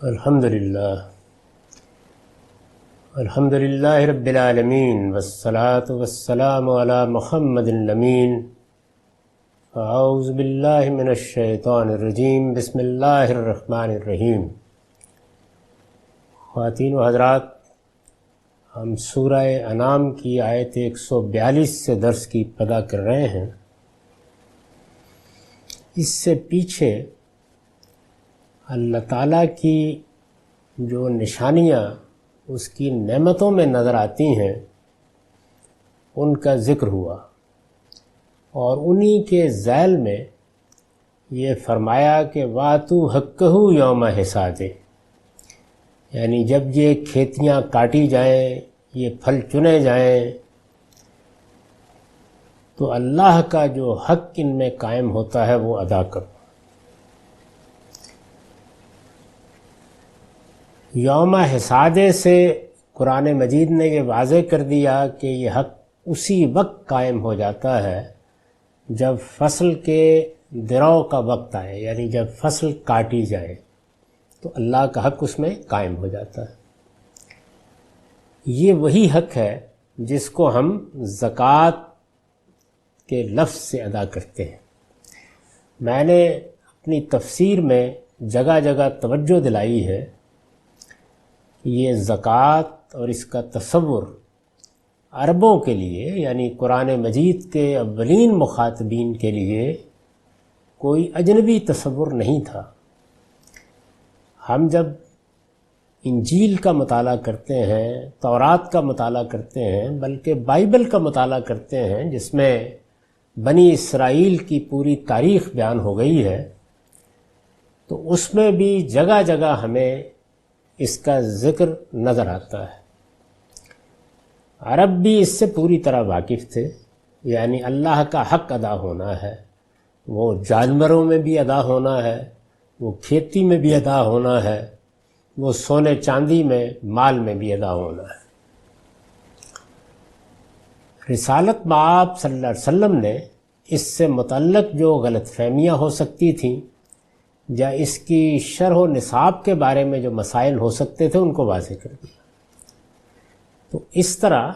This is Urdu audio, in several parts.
الحمدللہ رب العالمین والصلاة والسلام علی محمد الامین. اعوذ باللہ من الشیطان الرجیم. بسم اللہ الرحمن الرحیم. خواتین و حضرات، ہم سورہ انعام کی آیت 142 سے درس کی ابتدا کر رہے ہیں. اس سے پیچھے اللہ تعالیٰ کی جو نشانیاں اس کی نعمتوں میں نظر آتی ہیں ان کا ذکر ہوا، اور انہی کے ذیل میں یہ فرمایا کہ وَآتُوا حَقَّهُ یوم حصادِ، یعنی جب یہ کھیتیاں کاٹی جائیں، یہ پھل چنے جائیں، تو اللہ کا جو حق ان میں قائم ہوتا ہے وہ ادا کرو. یوم حصادے سے قرآن مجید نے یہ واضح کر دیا کہ یہ حق اسی وقت قائم ہو جاتا ہے جب فصل کے درو کا وقت آئے، یعنی جب فصل کاٹی جائے تو اللہ کا حق اس میں قائم ہو جاتا ہے. یہ وہی حق ہے جس کو ہم زکوٰۃ کے لفظ سے ادا کرتے ہیں. میں نے اپنی تفسیر میں جگہ جگہ توجہ دلائی ہے. یہ زکوٰۃ اور اس کا تصور عربوں کے لیے، یعنی قرآن مجید کے اولین مخاطبین کے لیے کوئی اجنبی تصور نہیں تھا. ہم جب انجیل کا مطالعہ کرتے ہیں، تورات کا مطالعہ کرتے ہیں، بلکہ بائبل کا مطالعہ کرتے ہیں جس میں بنی اسرائیل کی پوری تاریخ بیان ہو گئی ہے، تو اس میں بھی جگہ جگہ ہمیں اس کا ذکر نظر آتا ہے. عرب بھی اس سے پوری طرح واقف تھے، یعنی اللہ کا حق ادا ہونا ہے، وہ جانوروں میں بھی ادا ہونا ہے، وہ کھیتی میں بھی ادا ہونا ہے، وہ سونے چاندی میں، مال میں بھی ادا ہونا ہے. رسالت مآب صلی اللہ علیہ وسلم نے اس سے متعلق جو غلط فہمیاں ہو سکتی تھیں یا اس کی شرح و نصاب کے بارے میں جو مسائل ہو سکتے تھے ان کو واضح کر دیا. تو اس طرح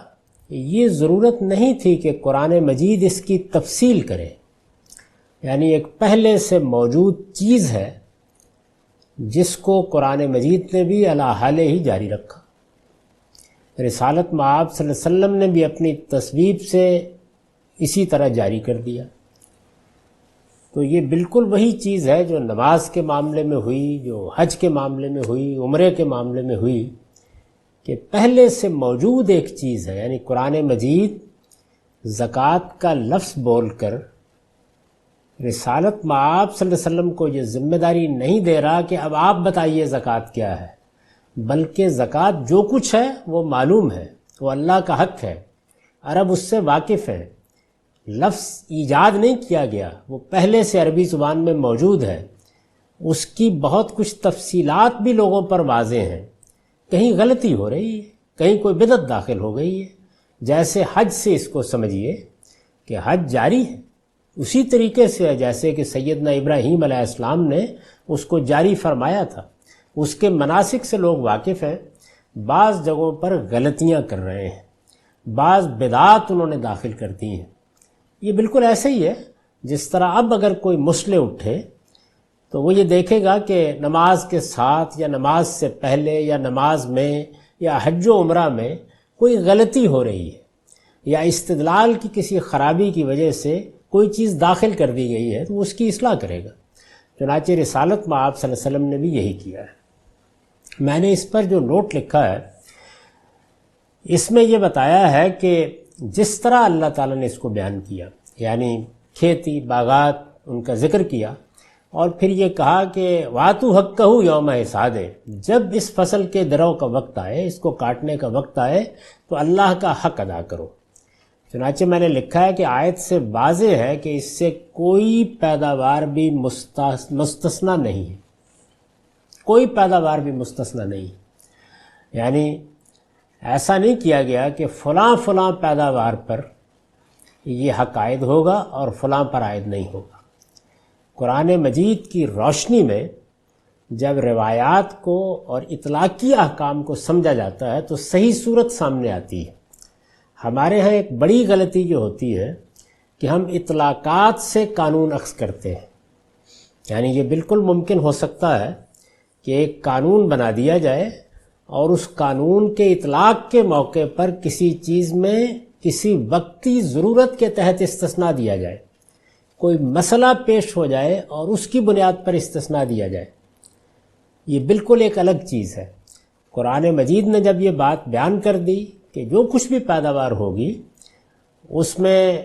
یہ ضرورت نہیں تھی کہ قرآن مجید اس کی تفصیل کرے، یعنی ایک پہلے سے موجود چیز ہے جس کو قرآن مجید نے بھی علی حالہ ہی جاری رکھا. رسالت مآب صلی اللہ علیہ وسلم نے بھی اپنی تصویب سے اسی طرح جاری کر دیا. تو یہ بالکل وہی چیز ہے جو نماز کے معاملے میں ہوئی، جو حج کے معاملے میں ہوئی، عمرے کے معاملے میں ہوئی، کہ پہلے سے موجود ایک چیز ہے. یعنی قرآن مجید زکوٰۃ کا لفظ بول کر رسالت مآب صلی اللہ علیہ وسلم کو یہ ذمہ داری نہیں دے رہا کہ اب آپ بتائیے زکوٰۃ کیا ہے، بلکہ زکوٰۃ جو کچھ ہے وہ معلوم ہے، وہ اللہ کا حق ہے، عرب اس سے واقف ہیں. لفظ ایجاد نہیں کیا گیا، وہ پہلے سے عربی زبان میں موجود ہے. اس کی بہت کچھ تفصیلات بھی لوگوں پر واضح ہیں. کہیں غلطی ہو رہی ہے، کہیں کوئی بدعت داخل ہو گئی ہے. جیسے حج سے اس کو سمجھیے کہ حج جاری ہے، اسی طریقے سے ہے جیسے کہ سیدنا ابراہیم علیہ السلام نے اس کو جاری فرمایا تھا. اس کے مناسک سے لوگ واقف ہیں. بعض جگہوں پر غلطیاں کر رہے ہیں، بعض بدعات انہوں نے داخل کر دی ہیں. یہ بالکل ایسے ہی ہے جس طرح اب اگر کوئی مسلح اٹھے تو وہ یہ دیکھے گا کہ نماز کے ساتھ یا نماز سے پہلے یا نماز میں یا حج و عمرہ میں کوئی غلطی ہو رہی ہے، یا استدلال کی کسی خرابی کی وجہ سے کوئی چیز داخل کر دی گئی ہے، تو اس کی اصلاح کرے گا. چنانچہ رسالت مآب صلی اللہ علیہ وسلم نے بھی یہی کیا ہے. میں نے اس پر جو نوٹ لکھا ہے اس میں یہ بتایا ہے کہ جس طرح اللہ تعالیٰ نے اس کو بیان کیا، یعنی کھیتی باغات ان کا ذکر کیا، اور پھر یہ کہا کہ وَآتُوا حَقَّهُ یوم حصاد، جب اس فصل کے درو کا وقت آئے، اس کو کاٹنے کا وقت آئے تو اللہ کا حق ادا کرو. چنانچہ میں نے لکھا ہے کہ آیت سے واضح ہے کہ اس سے کوئی پیداوار بھی مستثنی نہیں ہے، کوئی پیداوار بھی مستثنی نہیں. یعنی ایسا نہیں کیا گیا کہ فلاں فلاں پیداوار پر یہ حق عائد ہوگا اور فلاں پر عائد نہیں ہوگا. قرآن مجید کی روشنی میں جب روایات کو اور اطلاقی احکام کو سمجھا جاتا ہے تو صحیح صورت سامنے آتی ہے۔ ہمارے ہاں ایک بڑی غلطی جو ہوتی ہے کہ ہم اطلاقات سے قانون اخذ کرتے ہیں، یعنی یہ بالکل ممکن ہو سکتا ہے کہ ایک قانون بنا دیا جائے اور اس قانون کے اطلاق کے موقع پر کسی چیز میں کسی وقتی ضرورت کے تحت استثناء دیا جائے، کوئی مسئلہ پیش ہو جائے اور اس کی بنیاد پر استثناء دیا جائے۔ یہ بالکل ایک الگ چیز ہے۔ قرآن مجید نے جب یہ بات بیان کر دی کہ جو کچھ بھی پیداوار ہوگی اس میں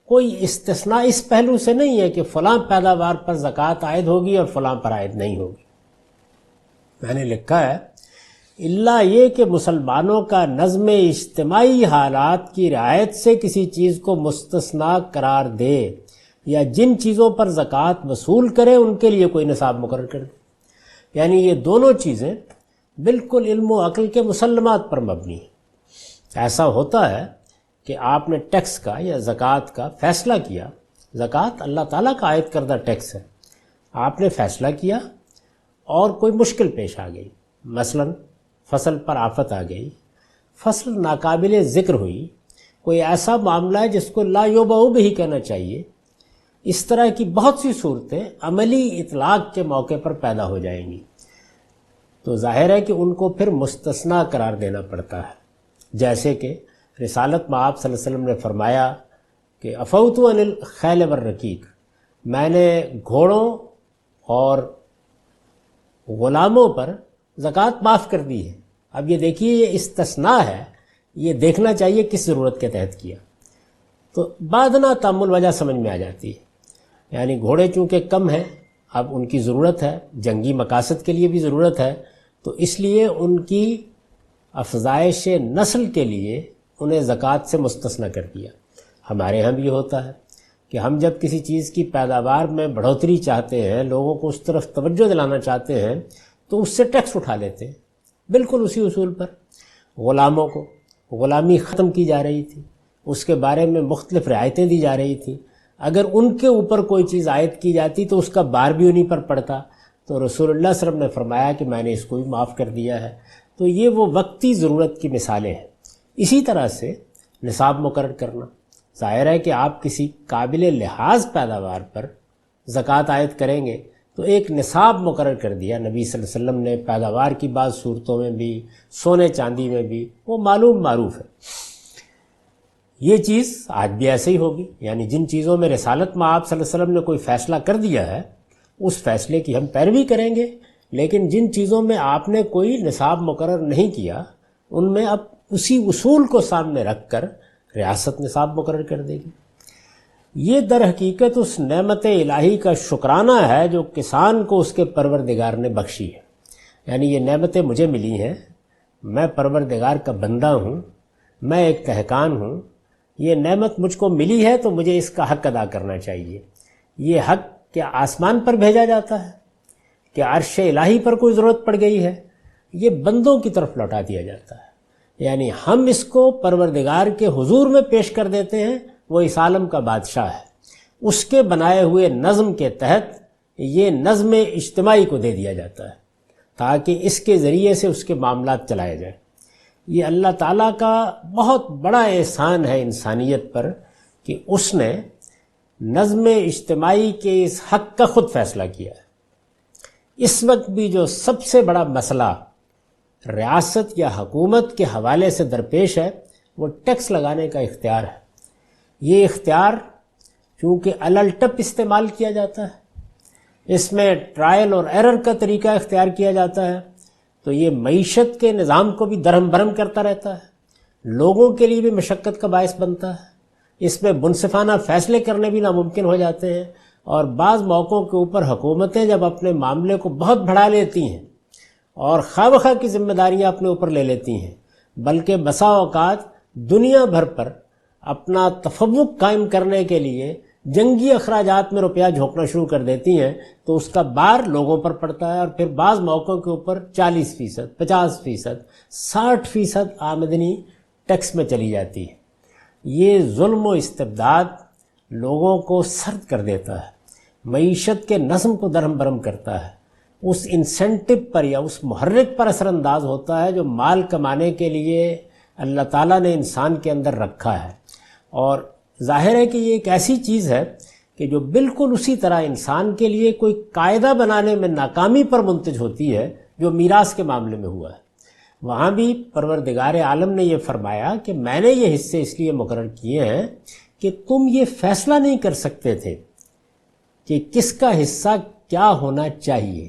کوئی استثناء اس پہلو سے نہیں ہے کہ فلاں پیداوار پر زکوٰۃ عائد ہوگی اور فلاں پر عائد نہیں ہوگی۔ میں نے لکھا ہے اللہ یہ کہ مسلمانوں کا نظم اجتماعی حالات کی رعایت سے کسی چیز کو مستثنیٰ قرار دے یا جن چیزوں پر زکوٰۃ وصول کرے ان کے لیے کوئی نصاب مقرر کر دے، یعنی یہ دونوں چیزیں بالکل علم و عقل کے مسلمات پر مبنی ہیں۔ ایسا ہوتا ہے کہ آپ نے ٹیکس کا یا زکوٰۃ کا فیصلہ کیا، زکوٰۃ اللہ تعالیٰ کا عائد کردہ ٹیکس ہے، آپ نے فیصلہ کیا اور کوئی مشکل پیش آ گئی، مثلا فصل پر آفت آ گئی، فصل ناقابل ذکر ہوئی، کوئی ایسا معاملہ ہے جس کو لا یوبع بھی کہنا چاہیے، اس طرح کی بہت سی صورتیں عملی اطلاق کے موقع پر پیدا ہو جائیں گی، تو ظاہر ہے کہ ان کو پھر مستثنیٰ قرار دینا پڑتا ہے۔ جیسے کہ رسالت میں آپ صلی اللہ علیہ وسلم نے فرمایا کہ افوت عن الخیل والرقیق، میں نے گھوڑوں اور غلاموں پر زکوٰۃ معاف کر دی ہے۔ اب یہ دیکھیے یہ استثناء ہے، یہ دیکھنا چاہیے کس ضرورت کے تحت کیا، تو بادنا تامل وجہ سمجھ میں آ جاتی ہے۔ یعنی گھوڑے چونکہ کم ہیں، اب ان کی ضرورت ہے، جنگی مقاصد کے لیے بھی ضرورت ہے، تو اس لیے ان کی افزائش نسل کے لیے انہیں زکوٰۃ سے مستثنیٰ کر دیا۔ ہمارے ہاں بھی ہوتا ہے کہ ہم جب کسی چیز کی پیداوار میں بڑھوتری چاہتے ہیں، لوگوں کو اس طرف توجہ دلانا چاہتے ہیں، تو اس سے ٹیکس اٹھا لیتے ہیں، بالکل اسی اصول پر۔ غلاموں کو غلامی ختم کی جا رہی تھی، اس کے بارے میں مختلف رعایتیں دی جا رہی تھیں، اگر ان کے اوپر کوئی چیز عائد کی جاتی تو اس کا بار بھی انہیں پر پڑتا، تو رسول اللہ صلی اللہ علیہ وسلم نے فرمایا کہ میں نے اس کو بھی معاف کر دیا ہے۔ تو یہ وہ وقتی ضرورت کی مثالیں ہیں۔ اسی طرح سے نصاب مقرر کرنا، ظاہر ہے کہ آپ کسی قابل لحاظ پیداوار پر زکوٰۃ عائد کریں گے تو ایک نصاب مقرر کر دیا نبی صلی اللہ علیہ وسلم نے، پیداوار کی بعض صورتوں میں بھی، سونے چاندی میں بھی، وہ معروف ہے۔ یہ چیز آج بھی ایسے ہی ہوگی، یعنی جن چیزوں میں رسالت میں آپ صلی اللہ علیہ وسلم نے کوئی فیصلہ کر دیا ہے اس فیصلے کی ہم پیروی کریں گے، لیکن جن چیزوں میں آپ نے کوئی نصاب مقرر نہیں کیا ان میں اب اسی اصول کو سامنے رکھ کر ریاست نصاب مقرر کر دے گی۔ یہ در حقیقت اس نعمت الہی کا شکرانہ ہے جو کسان کو اس کے پروردگار نے بخشی ہے۔ یعنی یہ نعمتیں مجھے ملی ہیں، میں پروردگار کا بندہ ہوں، میں ایک دہقان ہوں، یہ نعمت مجھ کو ملی ہے تو مجھے اس کا حق ادا کرنا چاہیے۔ یہ حق کیا آسمان پر بھیجا جاتا ہے، کہ عرش الہی پر کوئی ضرورت پڑ گئی ہے؟ یہ بندوں کی طرف لوٹا دیا جاتا ہے، یعنی ہم اس کو پروردگار کے حضور میں پیش کر دیتے ہیں، وہ اس عالم کا بادشاہ ہے، اس کے بنائے ہوئے نظم کے تحت یہ نظم اجتماعی کو دے دیا جاتا ہے تاکہ اس کے ذریعے سے اس کے معاملات چلائے جائیں۔ یہ اللہ تعالیٰ کا بہت بڑا احسان ہے انسانیت پر کہ اس نے نظم اجتماعی کے اس حق کا خود فیصلہ کیا ہے۔ اس وقت بھی جو سب سے بڑا مسئلہ ریاست یا حکومت کے حوالے سے درپیش ہے وہ ٹیکس لگانے کا اختیار ہے۔ یہ اختیار چونکہ الٹپ استعمال کیا جاتا ہے، اس میں ٹرائل اور ایرر کا طریقہ اختیار کیا جاتا ہے، تو یہ معیشت کے نظام کو بھی درہم برہم کرتا رہتا ہے، لوگوں کے لیے بھی مشقت کا باعث بنتا ہے، اس میں منصفانہ فیصلے کرنے بھی ناممکن ہو جاتے ہیں، اور بعض موقعوں کے اوپر حکومتیں جب اپنے معاملے کو بہت بڑھا لیتی ہیں اور خواہ بخواہ کی ذمہ داریاں اپنے اوپر لے لیتی ہیں، بلکہ بسا اوقات دنیا بھر پر اپنا تفوق قائم کرنے کے لیے جنگی اخراجات میں روپیہ جھونکنا شروع کر دیتی ہیں، تو اس کا بار لوگوں پر پڑتا ہے، اور پھر بعض موقعوں کے اوپر 40%، 50%، 60% آمدنی ٹیکس میں چلی جاتی ہے۔ یہ ظلم و استبداد لوگوں کو سرد کر دیتا ہے، معیشت کے نظم کو درہم برہم کرتا ہے۔ اس انسینٹو پر یا اس محرک پر اثر انداز ہوتا ہے جو مال کمانے کے لیے اللہ تعالیٰ نے انسان کے اندر رکھا ہے. اور ظاہر ہے کہ یہ ایک ایسی چیز ہے کہ جو بالکل اسی طرح انسان کے لیے کوئی قاعدہ بنانے میں ناکامی پر منتج ہوتی ہے جو میراث کے معاملے میں ہوا ہے. وہاں بھی پروردگار عالم نے یہ فرمایا کہ میں نے یہ حصے اس لیے مقرر کیے ہیں کہ تم یہ فیصلہ نہیں کر سکتے تھے کہ کس کا حصہ کیا ہونا چاہیے.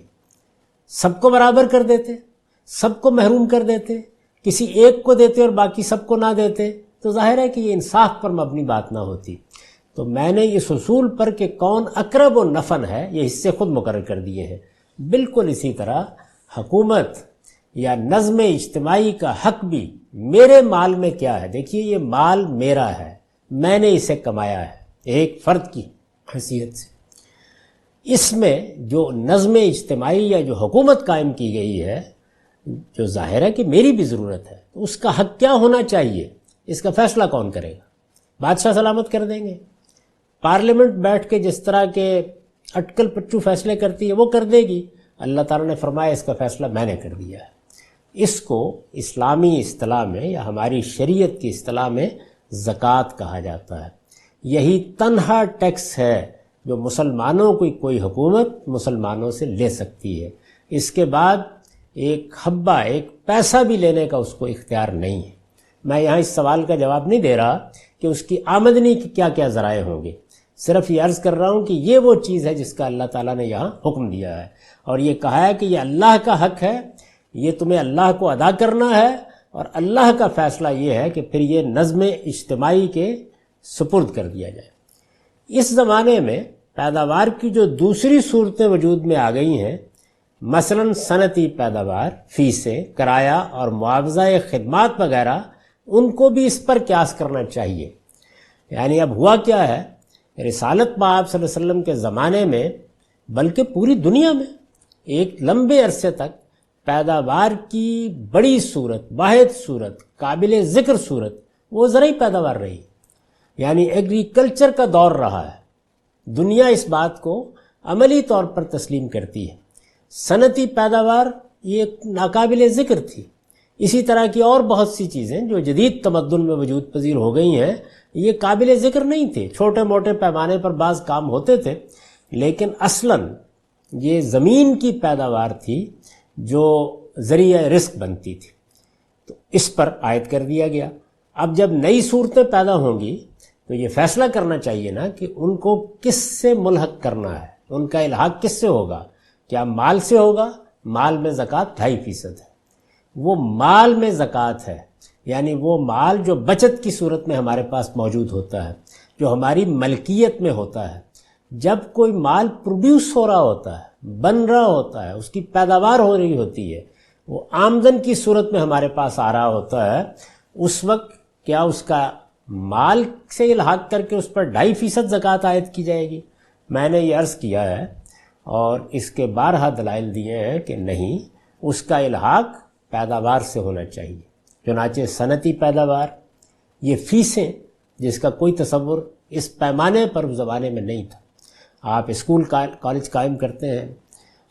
سب کو برابر کر دیتے، سب کو محروم کر دیتے، کسی ایک کو دیتے اور باقی سب کو نہ دیتے، تو ظاہر ہے کہ یہ انصاف پر مبنی بات نہ ہوتی. تو میں نے اس اصول پر کہ کون اقرب و نفع ہے یہ حصے خود مقرر کر دیے ہیں. بالکل اسی طرح حکومت یا نظم اجتماعی کا حق بھی میرے مال میں کیا ہے. دیکھیے یہ مال میرا ہے، میں نے اسے کمایا ہے ایک فرد کی حیثیت سے. اس میں جو نظم اجتماعی یا جو حکومت قائم کی گئی ہے، جو ظاہر ہے کہ میری بھی ضرورت ہے، تو اس کا حق کیا ہونا چاہیے، اس کا فیصلہ کون کرے گا؟ بادشاہ سلامت کر دیں گے؟ پارلیمنٹ بیٹھ کے جس طرح کے اٹکل پچو فیصلے کرتی ہے وہ کر دے گی؟ اللہ تعالیٰ نے فرمایا اس کا فیصلہ میں نے کر دیا ہے. اس کو اسلامی اصطلاح میں یا ہماری شریعت کی اصطلاح میں زکوٰۃ کہا جاتا ہے. یہی تنہا ٹیکس ہے جو مسلمانوں کی کوئی حکومت مسلمانوں سے لے سکتی ہے. اس کے بعد ایک حبہ ایک پیسہ بھی لینے کا اس کو اختیار نہیں ہے. میں یہاں اس سوال کا جواب نہیں دے رہا کہ اس کی آمدنی کی کیا کیا ذرائع ہوں گے، صرف یہ عرض کر رہا ہوں کہ یہ وہ چیز ہے جس کا اللہ تعالیٰ نے یہاں حکم دیا ہے اور یہ کہا ہے کہ یہ اللہ کا حق ہے، یہ تمہیں اللہ کو ادا کرنا ہے، اور اللہ کا فیصلہ یہ ہے کہ پھر یہ نظم اجتماعی کے سپرد کر دیا جائے. اس زمانے میں پیداوار کی جو دوسری صورتیں وجود میں آ گئی ہیں، مثلا صنعتی پیداوار، فیسیں، کرایہ اور معاوضہ خدمات وغیرہ، ان کو بھی اس پر قیاس کرنا چاہیے. یعنی اب ہوا کیا ہے، رسالت پاک صلی اللہ علیہ وسلم کے زمانے میں بلکہ پوری دنیا میں ایک لمبے عرصے تک پیداوار کی بڑی صورت، واحد صورت، قابل ذکر صورت وہ زرعی پیداوار رہی. یعنی ایگریکلچر کا دور رہا ہے. دنیا اس بات کو عملی طور پر تسلیم کرتی ہے. صنعتی پیداوار یہ ناقابل ذکر تھی. اسی طرح کی اور بہت سی چیزیں جو جدید تمدن میں وجود پذیر ہو گئی ہیں یہ قابل ذکر نہیں تھے. چھوٹے موٹے پیمانے پر بعض کام ہوتے تھے، لیکن اصلاً یہ زمین کی پیداوار تھی جو ذریعہ رزق بنتی تھی. تو اس پر عائد کر دیا گیا. اب جب نئی صورتیں پیدا ہوں گی تو یہ فیصلہ کرنا چاہیے نا کہ ان کو کس سے ملحق کرنا ہے، ان کا الحاق کس سے ہوگا. کیا مال سے ہوگا؟ مال میں زکوٰۃ 2.5% ہے. وہ مال میں زکوٰۃ ہے، یعنی وہ مال جو بچت کی صورت میں ہمارے پاس موجود ہوتا ہے، جو ہماری ملکیت میں ہوتا ہے. جب کوئی مال پروڈیوس ہو رہا ہوتا ہے، بن رہا ہوتا ہے، اس کی پیداوار ہو رہی ہوتی ہے، وہ آمدن کی صورت میں ہمارے پاس آ رہا ہوتا ہے، اس وقت کیا اس کا مال سے الحاق کر کے اس پر 2.5% زکوٰۃ عائد کی جائے گی؟ میں نے یہ عرض کیا ہے اور اس کے بارہا دلائل دیے ہیں کہ نہیں، اس کا الحاق پیداوار سے ہونا چاہیے. چنانچہ صنعتی پیداوار، یہ فیسیں جس کا کوئی تصور اس پیمانے پر اس زمانے میں نہیں تھا. آپ اسکول کالج قائم کرتے ہیں،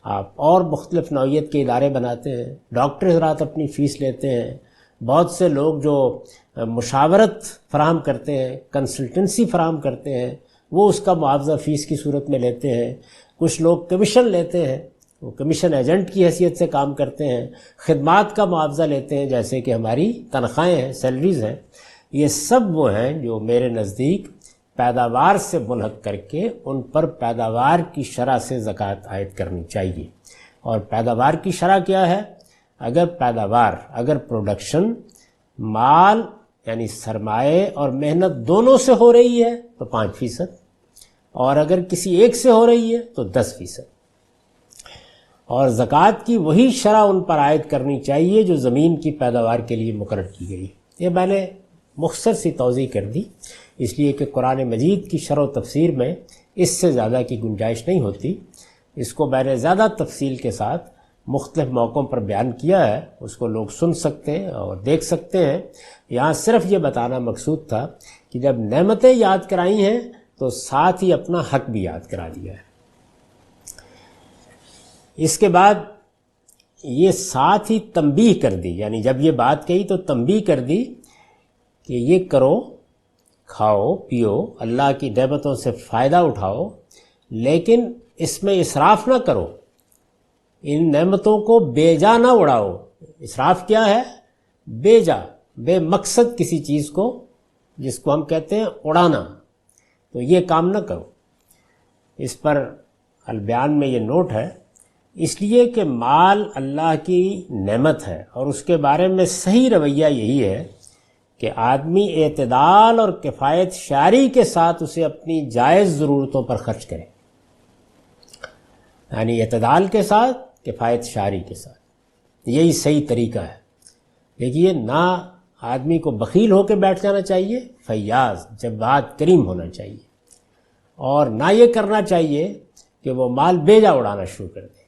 آپ اور مختلف نوعیت کے ادارے بناتے ہیں، ڈاکٹر حضرات اپنی فیس لیتے ہیں، بہت سے لوگ جو مشاورت فراہم کرتے ہیں، کنسلٹنسی فراہم کرتے ہیں، وہ اس کا معاوضہ فیس کی صورت میں لیتے ہیں. کچھ لوگ کمیشن لیتے ہیں، وہ کمیشن ایجنٹ کی حیثیت سے کام کرتے ہیں، خدمات کا معاوضہ لیتے ہیں جیسے کہ ہماری تنخواہیں ہیں، سیلریز ہیں. یہ سب وہ ہیں جو میرے نزدیک پیداوار سے ملحق کر کے ان پر پیداوار کی شرح سے زکوٰۃ عائد کرنی چاہیے. اور پیداوار کی شرح کیا ہے؟ اگر پروڈکشن مال یعنی سرمایہ اور محنت دونوں سے ہو رہی ہے تو 5%، اور اگر کسی ایک سے ہو رہی ہے تو 10%. اور زکوٰۃ کی وہی شرح ان پر عائد کرنی چاہیے جو زمین کی پیداوار کے لیے مقرر کی گئی. یہ میں نے مختصر سی توضیح کر دی، اس لیے کہ قرآن مجید کی شرح و تفسیر میں اس سے زیادہ کی گنجائش نہیں ہوتی. اس کو میں نے زیادہ تفصیل کے ساتھ مختلف موقعوں پر بیان کیا ہے، اس کو لوگ سن سکتے ہیں اور دیکھ سکتے ہیں. یہاں صرف یہ بتانا مقصود تھا کہ جب نعمتیں یاد کرائی ہیں تو ساتھ ہی اپنا حق بھی یاد کرا دیا ہے. اس کے بعد یہ ساتھ ہی تنبیہ کر دی، یعنی جب یہ بات کہی تو تنبیہ کر دی کہ یہ کرو، کھاؤ پیو، اللہ کی نعمتوں سے فائدہ اٹھاؤ، لیکن اس میں اسراف نہ کرو، ان نعمتوں کو بے جا نہ اڑاؤ۔ اسراف کیا ہے؟ بے جا، بے مقصد کسی چیز کو، جس کو ہم کہتے ہیں اڑانا، تو یہ کام نہ کرو۔ اس پر البیان میں یہ نوٹ ہے، اس لیے کہ مال اللہ کی نعمت ہے، اور اس کے بارے میں صحیح رویہ یہی ہے کہ آدمی اعتدال اور کفایت شعری کے ساتھ اسے اپنی جائز ضرورتوں پر خرچ کرے، یعنی اعتدال کے ساتھ، کفایت شعری کے ساتھ، یہی صحیح طریقہ ہے۔ دیکھیے، نہ آدمی کو بخیل ہو کے بیٹھ جانا چاہیے، فیاض جواد کریم ہونا چاہیے، اور نہ یہ کرنا چاہیے کہ وہ مال بیجا اڑانا شروع کر دے۔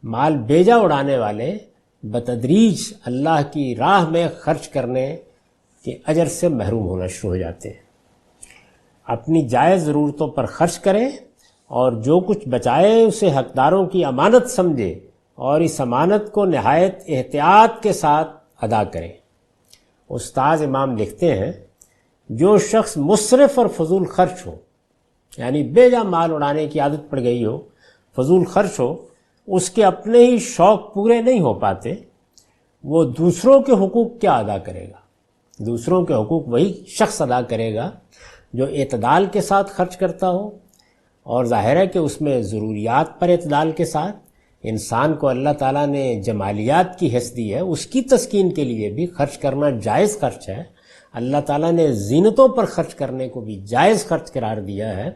مال بیجا اڑانے والے بتدریج اللہ کی راہ میں خرچ کرنے کے اجر سے محروم ہونا شروع ہو جاتے ہیں۔ اپنی جائز ضرورتوں پر خرچ کریں، اور جو کچھ بچائے اسے حقداروں کی امانت سمجھے، اور اس امانت کو نہایت احتیاط کے ساتھ ادا کریں۔ استاذ امام لکھتے ہیں، جو شخص مسرف اور فضول خرچ ہو، یعنی بے جا مال اڑانے کی عادت پڑ گئی ہو، فضول خرچ ہو، اس کے اپنے ہی شوق پورے نہیں ہو پاتے، وہ دوسروں کے حقوق کیا ادا کرے گا؟ دوسروں کے حقوق وہی شخص ادا کرے گا جو اعتدال کے ساتھ خرچ کرتا ہو، اور ظاہر ہے کہ اس میں ضروریات پر اعتدال کے ساتھ۔ انسان کو اللہ تعالیٰ نے جمالیات کی حص دی ہے، اس کی تسکین کے لیے بھی خرچ کرنا جائز خرچ ہے۔ اللہ تعالیٰ نے زینتوں پر خرچ کرنے کو بھی جائز خرچ قرار دیا ہے۔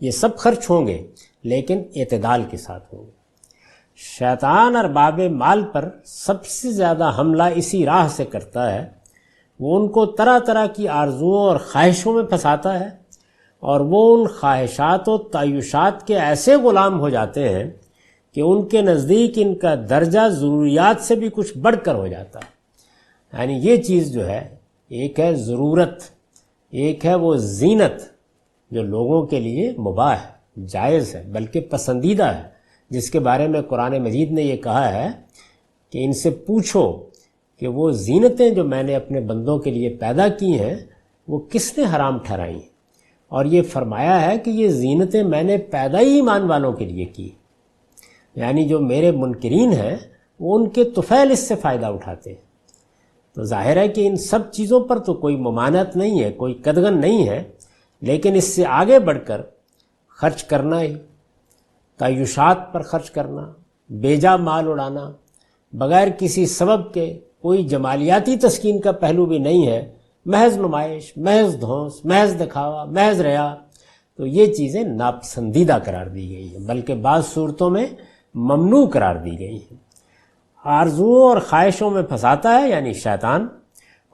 یہ سب خرچ ہوں گے، لیکن اعتدال کے ساتھ ہوں گے۔ شیطان ارباب مال پر سب سے زیادہ حملہ اسی راہ سے کرتا ہے، وہ ان کو طرح طرح کی آرزوؤں اور خواہشوں میں پھنساتا ہے، اور وہ ان خواہشات و تعیشات کے ایسے غلام ہو جاتے ہیں کہ ان کے نزدیک ان کا درجہ ضروریات سے بھی کچھ بڑھ کر ہو جاتا ہے۔ یعنی یہ چیز جو ہے، ایک ہے ضرورت، ایک ہے وہ زینت جو لوگوں کے لیے مباح ہے، جائز ہے، بلکہ پسندیدہ ہے، جس کے بارے میں قرآن مجید نے یہ کہا ہے کہ ان سے پوچھو کہ وہ زینتیں جو میں نے اپنے بندوں کے لیے پیدا کی ہیں وہ کس نے حرام ٹھہرائی ہیں، اور یہ فرمایا ہے کہ یہ زینتیں میں نے پیدا ہی ایمان والوں کے لیے کی، یعنی جو میرے منکرین ہیں وہ ان کے طفیل اس سے فائدہ اٹھاتے ہیں۔ تو ظاہر ہے کہ ان سب چیزوں پر تو کوئی ممانعت نہیں ہے، کوئی قدغن نہیں ہے، لیکن اس سے آگے بڑھ کر خرچ کرنا ہی، تعیشات پر خرچ کرنا، بیجا مال اڑانا، بغیر کسی سبب کے، کوئی جمالیاتی تسکین کا پہلو بھی نہیں ہے، محض نمائش، محض دھونس، محض دکھاوا، محض ریا، تو یہ چیزیں ناپسندیدہ قرار دی گئی ہیں، بلکہ بعض صورتوں میں ممنوع قرار دی گئی ہیں۔ آرزوؤں اور خواہشوں میں پھنساتا ہے یعنی شیطان،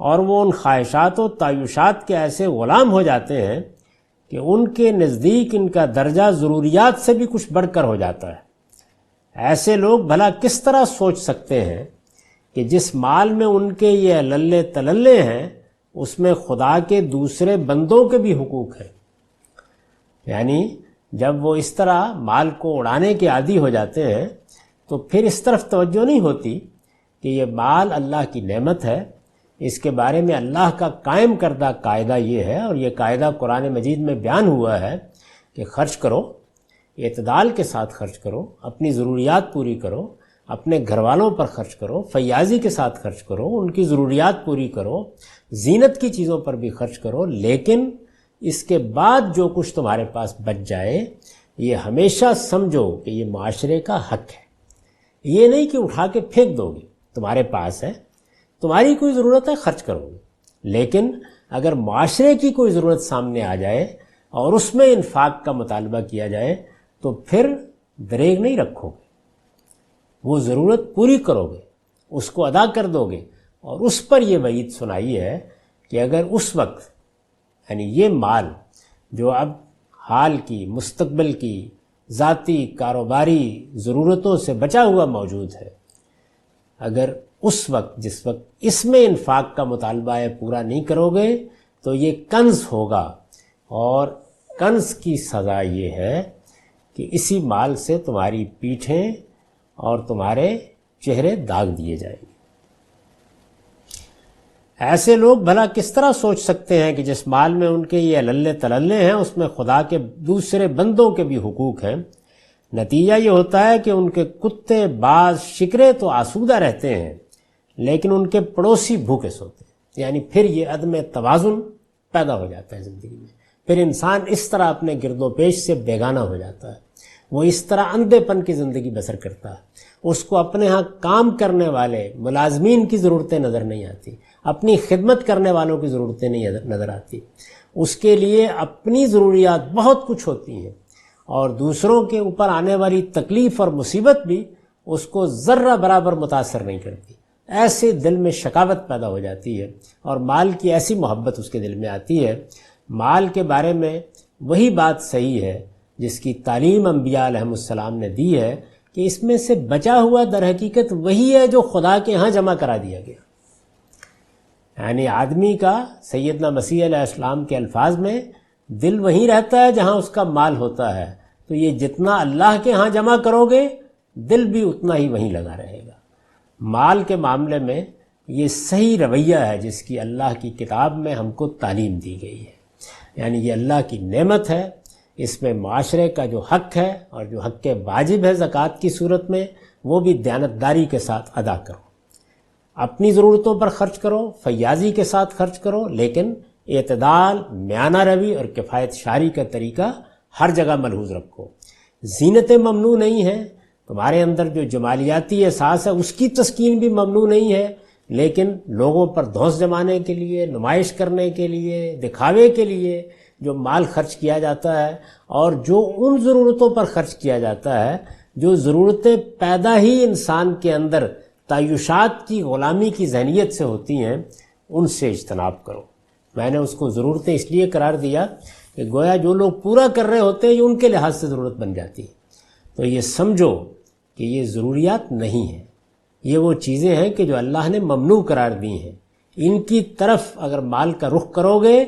اور وہ ان خواہشات و تعیشات کے ایسے غلام ہو جاتے ہیں کہ ان کے نزدیک ان کا درجہ ضروریات سے بھی کچھ بڑھ کر ہو جاتا ہے۔ ایسے لوگ بھلا کس طرح سوچ سکتے ہیں کہ جس مال میں ان کے یہ للے تللے ہیں اس میں خدا کے دوسرے بندوں کے بھی حقوق ہیں؟ یعنی جب وہ اس طرح مال کو اڑانے کے عادی ہو جاتے ہیں تو پھر اس طرف توجہ نہیں ہوتی کہ یہ مال اللہ کی نعمت ہے، اس کے بارے میں اللہ کا قائم کردہ قاعدہ یہ ہے، اور یہ قاعدہ قرآن مجید میں بیان ہوا ہے کہ خرچ کرو، اعتدال کے ساتھ خرچ کرو، اپنی ضروریات پوری کرو، اپنے گھر والوں پر خرچ کرو، فیاضی کے ساتھ خرچ کرو، ان کی ضروریات پوری کرو، زینت کی چیزوں پر بھی خرچ کرو، لیکن اس کے بعد جو کچھ تمہارے پاس بچ جائے یہ ہمیشہ سمجھو کہ یہ معاشرے کا حق ہے۔ یہ نہیں کہ اٹھا کے پھینک دو گے، تمہارے پاس ہے، تمہاری کوئی ضرورت ہے، خرچ کرو گے، لیکن اگر معاشرے کی کوئی ضرورت سامنے آ جائے اور اس میں انفاق کا مطالبہ کیا جائے تو پھر دریغ نہیں رکھو گے، وہ ضرورت پوری کرو گے، اس کو ادا کر دو گے۔ اور اس پر یہ وعید سنائی ہے کہ اگر اس وقت یعنی یہ مال جو اب حال کی، مستقبل کی، ذاتی کاروباری ضرورتوں سے بچا ہوا موجود ہے، اگر اس وقت جس وقت اس میں انفاق کا مطالبہ ہے پورا نہیں کرو گے تو یہ کنز ہوگا، اور کنز کی سزا یہ ہے کہ اسی مال سے تمہاری پیٹھیں اور تمہارے چہرے داغ دیے جائیں گے۔ ایسے لوگ بھلا کس طرح سوچ سکتے ہیں کہ جس مال میں ان کے یہ عللے تللے ہیں اس میں خدا کے دوسرے بندوں کے بھی حقوق ہیں۔ نتیجہ یہ ہوتا ہے کہ ان کے کتے باز شکرے تو آسودہ رہتے ہیں لیکن ان کے پڑوسی بھوکے سوتے ہیں، یعنی پھر یہ عدم توازن پیدا ہو جاتا ہے زندگی میں۔ پھر انسان اس طرح اپنے گرد و پیش سے بیگانہ ہو جاتا ہے، وہ اس طرح اندھے پن کی زندگی بسر کرتا ہے۔ اس کو اپنے ہاں کام کرنے والے ملازمین کی ضرورتیں نظر نہیں آتی، اپنی خدمت کرنے والوں کی ضرورتیں نہیں نظر آتی۔ اس کے لیے اپنی ضروریات بہت کچھ ہوتی ہیں اور دوسروں کے اوپر آنے والی تکلیف اور مصیبت بھی اس کو ذرہ برابر متاثر نہیں کرتی۔ ایسے دل میں شکاوت پیدا ہو جاتی ہے اور مال کی ایسی محبت اس کے دل میں آتی ہے۔ مال کے بارے میں وہی بات صحیح ہے جس کی تعلیم انبیاء علیہ السلام نے دی ہے کہ اس میں سے بچا ہوا در حقیقت وہی ہے جو خدا کے ہاں جمع کرا دیا گیا۔ یعنی آدمی کا سیدنا مسیح علیہ السلام کے الفاظ میں دل وہیں رہتا ہے جہاں اس کا مال ہوتا ہے، تو یہ جتنا اللہ کے ہاں جمع کرو گے دل بھی اتنا ہی وہیں لگا رہے گا۔ مال کے معاملے میں یہ صحیح رویہ ہے جس کی اللہ کی کتاب میں ہم کو تعلیم دی گئی ہے، یعنی یہ اللہ کی نعمت ہے، اس میں معاشرے کا جو حق ہے اور جو حق واجب ہے زکوٰۃ کی صورت میں وہ بھی دیانتداری کے ساتھ ادا کرو۔ اپنی ضرورتوں پر خرچ کرو، فیاضی کے ساتھ خرچ کرو، لیکن اعتدال، میانہ روی اور کفایت شاری کا طریقہ ہر جگہ ملحوظ رکھو۔ زینتیں ممنوع نہیں ہیں، تمہارے اندر جو جمالیاتی احساس ہے اس کی تسکین بھی ممنوع نہیں ہے، لیکن لوگوں پر دھوس جمانے کے لیے، نمائش کرنے کے لیے، دکھاوے کے لیے جو مال خرچ کیا جاتا ہے اور جو ان ضرورتوں پر خرچ کیا جاتا ہے جو ضرورتیں پیدا ہی انسان کے اندر تعیشات کی غلامی کی ذہنیت سے ہوتی ہیں، ان سے اجتناب کرو۔ میں نے اس کو ضرورتیں اس لیے قرار دیا کہ گویا جو لوگ پورا کر رہے ہوتے ہیں یہ ان کے لحاظ سے ضرورت بن جاتی ہے۔ تو یہ سمجھو کہ یہ ضروریات نہیں ہیں، یہ وہ چیزیں ہیں کہ جو اللہ نے ممنوع قرار دی ہیں۔ ان کی طرف اگر مال کا رخ کرو گے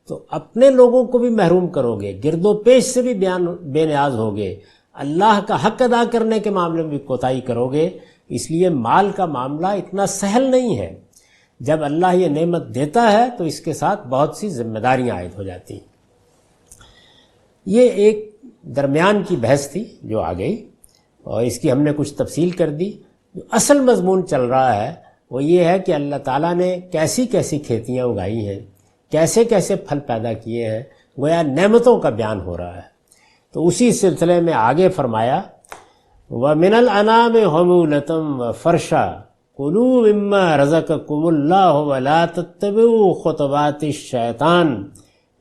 تو اپنے لوگوں کو بھی محروم کرو گے، گرد و پیش سے بھی بے نیاز ہوگے، اللہ کا حق ادا کرنے کے معاملے میں بھی کوتاہی کرو گے۔ اس لیے مال کا معاملہ اتنا سہل نہیں ہے۔ جب اللہ یہ نعمت دیتا ہے تو اس کے ساتھ بہت سی ذمہ داریاں عائد ہو جاتی ہیں۔ یہ ایک درمیان کی بحث تھی جو آ گئی اور اس کی ہم نے کچھ تفصیل کر دی۔ جو اصل مضمون چل رہا ہے وہ یہ ہے کہ اللہ تعالیٰ نے کیسی کیسی کھیتیاں اگائی ہیں، کیسے کیسے پھل پیدا کیے ہیں، گویا نعمتوں کا بیان ہو رہا ہے۔ تو اسی سلسلے میں آگے فرمایا وَمِنَ الْأَنَامِ حَمُولَةً وَفَرْشًا كُلُوا مِمَّا رَزَقَكُمُ اللَّهُ وَلَا تَتَّبِعُوا خُطُوَاتِ الشَّيْطَانِ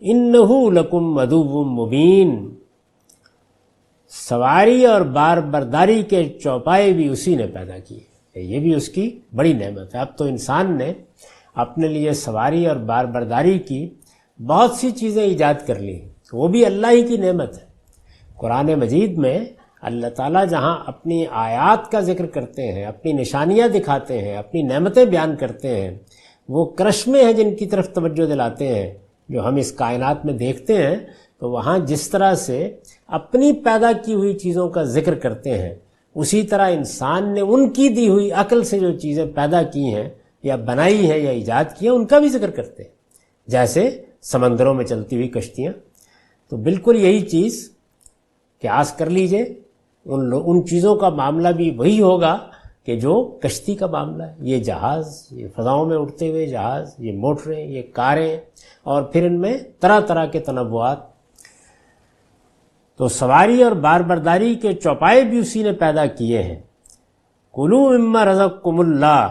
إِنَّهُ لَكُمْ عَدُوٌّ مُّبِينٌ۔ سواری اور بار برداری کے چوپائے بھی اسی نے پیدا کیے، یہ بھی اس کی بڑی نعمت ہے۔ اب تو انسان نے اپنے لیے سواری اور بار برداری کی بہت سی چیزیں ایجاد کر لی، وہ بھی اللہ ہی کی نعمت ہے۔ قرآن مجید میں اللہ تعالیٰ جہاں اپنی آیات کا ذکر کرتے ہیں، اپنی نشانیاں دکھاتے ہیں، اپنی نعمتیں بیان کرتے ہیں، وہ کرشمے ہیں جن کی طرف توجہ دلاتے ہیں جو ہم اس کائنات میں دیکھتے ہیں، تو وہاں جس طرح سے اپنی پیدا کی ہوئی چیزوں کا ذکر کرتے ہیں اسی طرح انسان نے ان کی دی ہوئی عقل سے جو چیزیں پیدا کی ہیں یا بنائی ہیں یا ایجاد کی ہیں ان کا بھی ذکر کرتے ہیں، جیسے سمندروں میں چلتی ہوئی کشتیاں۔ تو بالکل یہی چیز قیاس کر لیجئے، ان چیزوں کا معاملہ بھی وہی ہوگا کہ جو کشتی کا معاملہ ہے۔ یہ جہاز، یہ فضاؤں میں اڑتے ہوئے جہاز، یہ موٹریں، یہ کاریں، اور پھر ان میں طرح طرح کے تنوعات۔ تو سواری اور بار برداری کے چوپائے بھی اسی نے پیدا کیے ہیں۔ کُلُوا مِمَّا رَزَقَكُمُ اللَّهُ،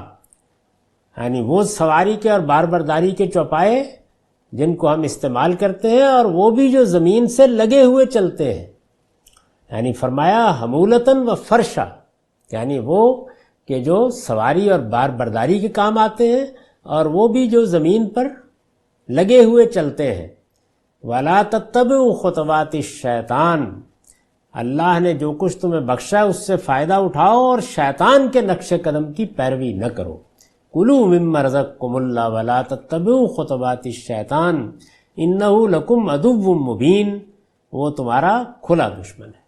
یعنی وہ سواری کے اور بار برداری کے چوپائے جن کو ہم استعمال کرتے ہیں اور وہ بھی جو زمین سے لگے ہوئے چلتے ہیں، یعنی فرمایا حمولتاً و فرشا، یعنی وہ کہ جو سواری اور بار برداری کے کام آتے ہیں اور وہ بھی جو زمین پر لگے ہوئے چلتے ہیں۔ وَلَا تَتَّبِعُوا خُطُوَاتِ الشَّيْطَانِ، اللہ نے جو کچھ تمہیں بخشا اس سے فائدہ اٹھاؤ اور شیطان کے نقش قدم کی پیروی نہ کرو۔ کُلُوا مِمَّا رَزَقَكُمُ اللَّهُ وَلَا تَتَّبِعُوا خُطُوَاتِ الشَّيْطَانِ إِنَّهُ لَكُمْ عَدُوٌّ مُّبِينٌ، وہ تمہارا کھلا دشمن ہے۔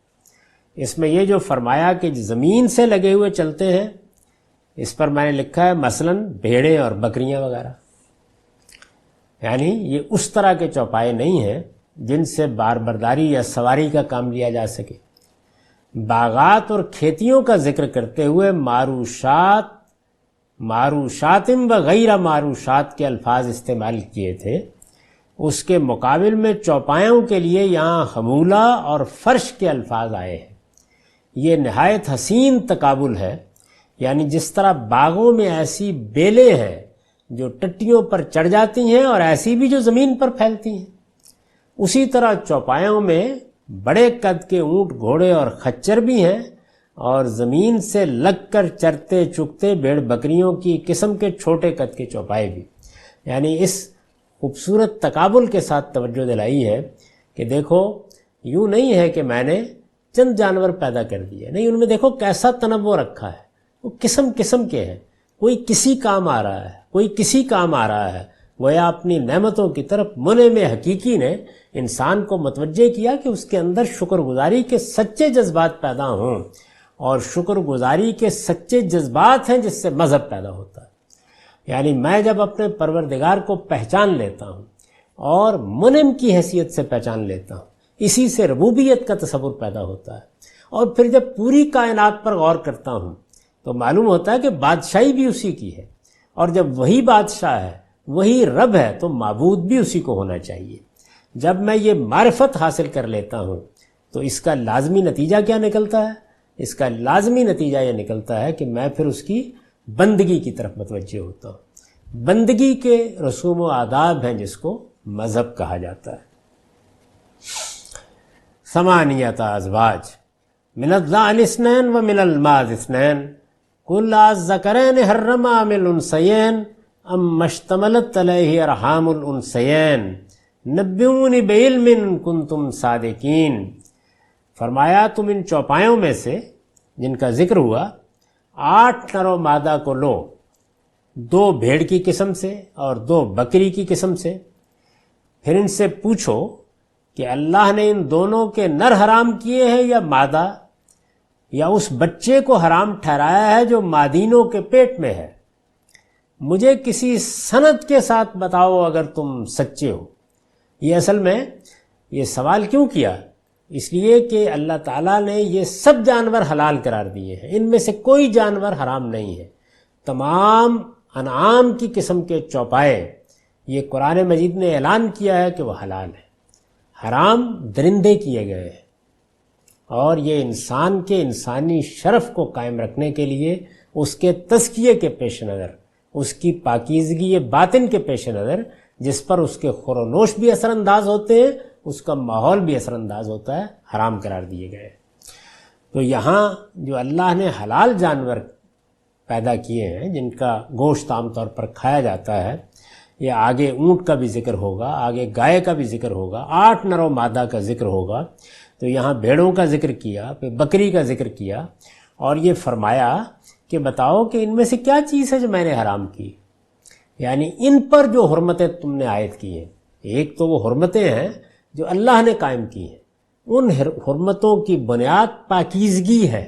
اس میں یہ جو فرمایا کہ زمین سے لگے ہوئے چلتے ہیں، اس پر میں نے لکھا ہے مثلاً بھیڑیں اور بکریاں وغیرہ، یعنی یہ اس طرح کے چوپائے نہیں ہیں جن سے بار برداری یا سواری کا کام لیا جا سکے۔ باغات اور کھیتیوں کا ذکر کرتے ہوئے معروشاتم و غیر معروشات کے الفاظ استعمال کیے تھے، اس کے مقابل میں چوپایوں کے لیے یہاں حمولہ اور فرش کے الفاظ آئے ہیں۔ یہ نہایت حسین تقابل ہے، یعنی جس طرح باغوں میں ایسی بیلیں ہیں جو ٹٹیوں پر چڑھ جاتی ہیں اور ایسی بھی جو زمین پر پھیلتی ہیں، اسی طرح چوپایوں میں بڑے قد کے اونٹ، گھوڑے اور خچر بھی ہیں، اور زمین سے لگ کر چرتے چگتے بھیڑ بکریوں کی قسم کے چھوٹے قد کے چوپائے بھی۔ یعنی اس خوبصورت تقابل کے ساتھ توجہ دلائی ہے کہ دیکھو یوں نہیں ہے کہ میں نے چند جانور پیدا کر دیے، نہیں، ان میں دیکھو کیسا تنوع رکھا ہے، وہ قسم قسم کے ہیں، کوئی کسی کام آ رہا ہے، کوئی کسی کام آ رہا ہے۔ گویا اپنی نعمتوں کی طرف منعم حقیقی نے انسان کو متوجہ کیا کہ اس کے اندر شکر گزاری کے سچے جذبات پیدا ہوں، اور شکر گزاری کے سچے جذبات ہیں جس سے مذہب پیدا ہوتا ہے۔ یعنی میں جب اپنے پروردگار کو پہچان لیتا ہوں اور منعم کی حیثیت سے پہچان لیتا ہوں، اسی سے ربوبیت کا تصور پیدا ہوتا ہے، اور پھر جب پوری کائنات پر غور کرتا ہوں تو معلوم ہوتا ہے کہ بادشاہی بھی اسی کی ہے، اور جب وہی بادشاہ ہے، وہی رب ہے، تو معبود بھی اسی کو ہونا چاہیے۔ جب میں یہ معرفت حاصل کر لیتا ہوں تو اس کا لازمی نتیجہ کیا نکلتا ہے؟ اس کا لازمی نتیجہ یہ نکلتا ہے کہ میں پھر اس کی بندگی کی طرف متوجہ ہوتا ہوں۔ بندگی کے رسوم و آداب ہیں جس کو مذہب کہا جاتا ہے۔ ثمانیۃ ازواج من الضأن اثنین و من الماعز اثنین قل الذکرین حرم ام الانثیین ام اشتملت علیہ ارحام الانثیین نبئونی بعلم ان کنتم صادقین۔ فرمایا تم ان چوپایوں میں سے جن کا ذکر ہوا 8 نر و مادہ کو لو، 2 بھیڑ کی قسم سے اور 2 بکری کی قسم سے، پھر ان سے پوچھو کہ اللہ نے ان دونوں کے نر حرام کیے ہیں یا مادہ، یا اس بچے کو حرام ٹھہرایا ہے جو مادینوں کے پیٹ میں ہے؟ مجھے کسی سند کے ساتھ بتاؤ اگر تم سچے ہو۔ یہ اصل میں یہ سوال کیوں کیا؟ اس لیے کہ اللہ تعالیٰ نے یہ سب جانور حلال قرار دیے ہیں، ان میں سے کوئی جانور حرام نہیں ہے۔ تمام انعام کی قسم کے چوپائے یہ قرآن مجید نے اعلان کیا ہے کہ وہ حلال ہے۔ حرام درندے کیے گئے ہیں، اور یہ انسان کے انسانی شرف کو قائم رکھنے کے لیے اس کے تزکیے کے پیش نظر، اس کی پاکیزگی باطن کے پیش نظر، جس پر اس کے خور و نوش بھی اثر انداز ہوتے ہیں، اس کا ماحول بھی اثر انداز ہوتا ہے، حرام قرار دیے گئے۔ تو یہاں جو اللہ نے حلال جانور پیدا کیے ہیں جن کا گوشت عام طور پر کھایا جاتا ہے، یا آگے اونٹ کا بھی ذکر ہوگا، آگے گائے کا بھی ذکر ہوگا، 8 نر و مادہ کا ذکر ہوگا، تو یہاں بھیڑوں کا ذکر کیا، پھر بکری کا ذکر کیا، اور یہ فرمایا کہ بتاؤ کہ ان میں سے کیا چیز ہے جو میں نے حرام کی، یعنی ان پر جو حرمتیں تم نے عائد کی ہیں۔ ایک تو وہ حرمتیں ہیں جو اللہ نے قائم کی ہیں، ان حرمتوں کی بنیاد پاکیزگی ہے،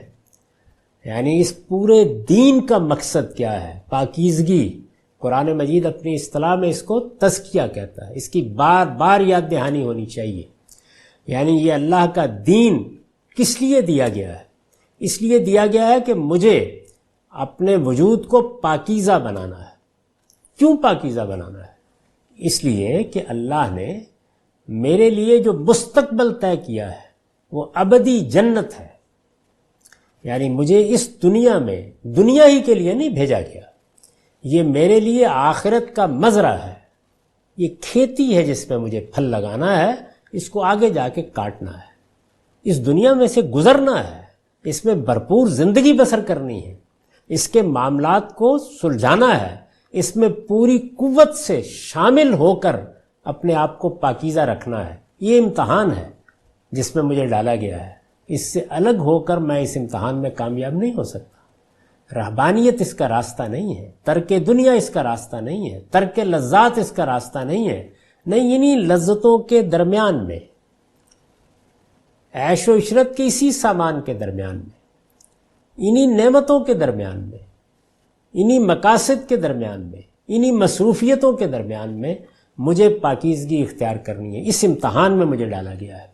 یعنی اس پورے دین کا مقصد کیا ہے؟ پاکیزگی۔ قرآن مجید اپنی اصطلاح میں اس کو تزکیہ کہتا ہے، اس کی بار بار یاد دہانی ہونی چاہیے۔ یعنی یہ اللہ کا دین کس لیے دیا گیا ہے؟ اس لیے دیا گیا ہے کہ مجھے اپنے وجود کو پاکیزہ بنانا ہے۔ کیوں پاکیزہ بنانا ہے؟ اس لیے کہ اللہ نے میرے لیے جو مستقبل طے کیا ہے وہ ابدی جنت ہے، یعنی مجھے اس دنیا میں دنیا ہی کے لیے نہیں بھیجا گیا، یہ میرے لیے آخرت کا مزرعہ ہے، یہ کھیتی ہے جس پہ مجھے پھل لگانا ہے، اس کو آگے جا کے کاٹنا ہے، اس دنیا میں سے گزرنا ہے، اس میں بھرپور زندگی بسر کرنی ہے، اس کے معاملات کو سلجھانا ہے، اس میں پوری قوت سے شامل ہو کر اپنے آپ کو پاکیزہ رکھنا ہے۔ یہ امتحان ہے جس میں مجھے ڈالا گیا ہے، اس سے الگ ہو کر میں اس امتحان میں کامیاب نہیں ہو سکتا۔ رہبانیت اس کا راستہ نہیں ہے، ترک دنیا اس کا راستہ نہیں ہے، ترک لذات اس کا راستہ نہیں ہے، نہیں، انہی لذتوں کے درمیان میں عیش و عشرت کے اسی سامان کے درمیان میں، انہی نعمتوں کے درمیان میں، انہی مقاصد کے درمیان میں، انہی مصروفیتوں کے درمیان میں مجھے پاکیزگی اختیار کرنی ہے. اس امتحان میں مجھے ڈالا گیا ہے.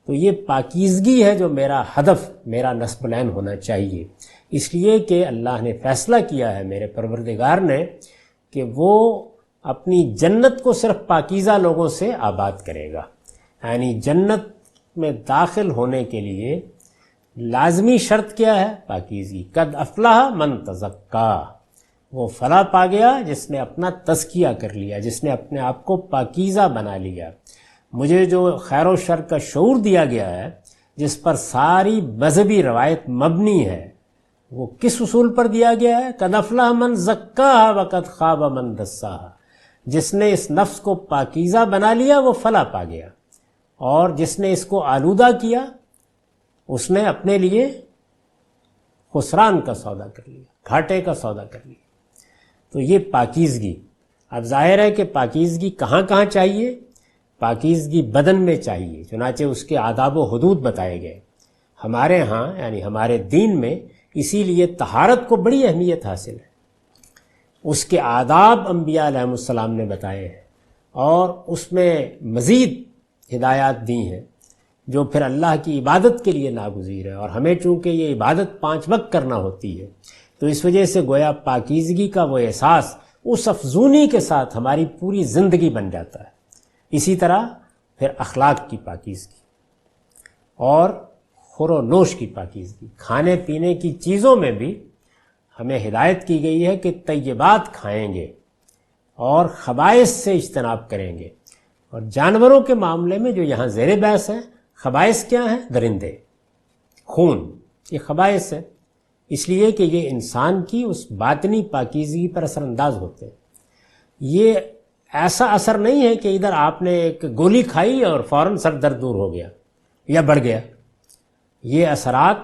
تو یہ پاکیزگی ہے جو میرا ہدف، میرا نصب العین ہونا چاہیے. اس لیے کہ اللہ نے فیصلہ کیا ہے، میرے پروردگار نے، کہ وہ اپنی جنت کو صرف پاکیزہ لوگوں سے آباد کرے گا. یعنی جنت میں داخل ہونے کے لیے لازمی شرط کیا ہے؟ پاکیزگی. قد افلح من تزکا، وہ فلاح پا گیا جس نے اپنا تزکیہ کر لیا، جس نے اپنے آپ کو پاکیزہ بنا لیا. مجھے جو خیر و شر کا شعور دیا گیا ہے، جس پر ساری مذہبی روایت مبنی ہے، وہ کس اصول پر دیا گیا ہے؟ قد افلح من زکاہا وقد خاب من دساہا. جس نے اس نفس کو پاکیزہ بنا لیا وہ فلاح پا گیا، اور جس نے اس کو آلودہ کیا اس نے اپنے لیے خسران کا سودا کر لیا، گھاٹے کا سودا کر لیا. تو یہ پاکیزگی. اب ظاہر ہے کہ پاکیزگی کہاں کہاں چاہیے؟ پاکیزگی بدن میں چاہیے، چنانچہ اس کے آداب و حدود بتائے گئے. ہمارے ہاں یعنی ہمارے دین میں اسی لیے طہارت کو بڑی اہمیت حاصل ہے. اس کے آداب انبیاء علیہ السلام نے بتائے ہیں، اور اس میں مزید ہدایات دی ہیں جو پھر اللہ کی عبادت کے لیے ناگزیر ہے. اور ہمیں چونکہ یہ عبادت 5 وقت کرنا ہوتی ہے، تو اس وجہ سے گویا پاکیزگی کا وہ احساس اس افزونی کے ساتھ ہماری پوری زندگی بن جاتا ہے. اسی طرح پھر اخلاق کی پاکیزگی اور خور و نوش کی پاکیزگی. کھانے پینے کی چیزوں میں بھی ہمیں ہدایت کی گئی ہے کہ طیبات کھائیں گے اور خبائث سے اجتناب کریں گے. اور جانوروں کے معاملے میں جو یہاں زیر بحث ہے، خبائث کیا ہیں؟ درندے، خون، یہ خبائث ہے. اس لیے کہ یہ انسان کی اس باطنی پاکیزگی پر اثر انداز ہوتے ہیں. یہ ایسا اثر نہیں ہے کہ ادھر آپ نے ایک گولی کھائی اور فوراً سر درد دور ہو گیا یا بڑھ گیا. یہ اثرات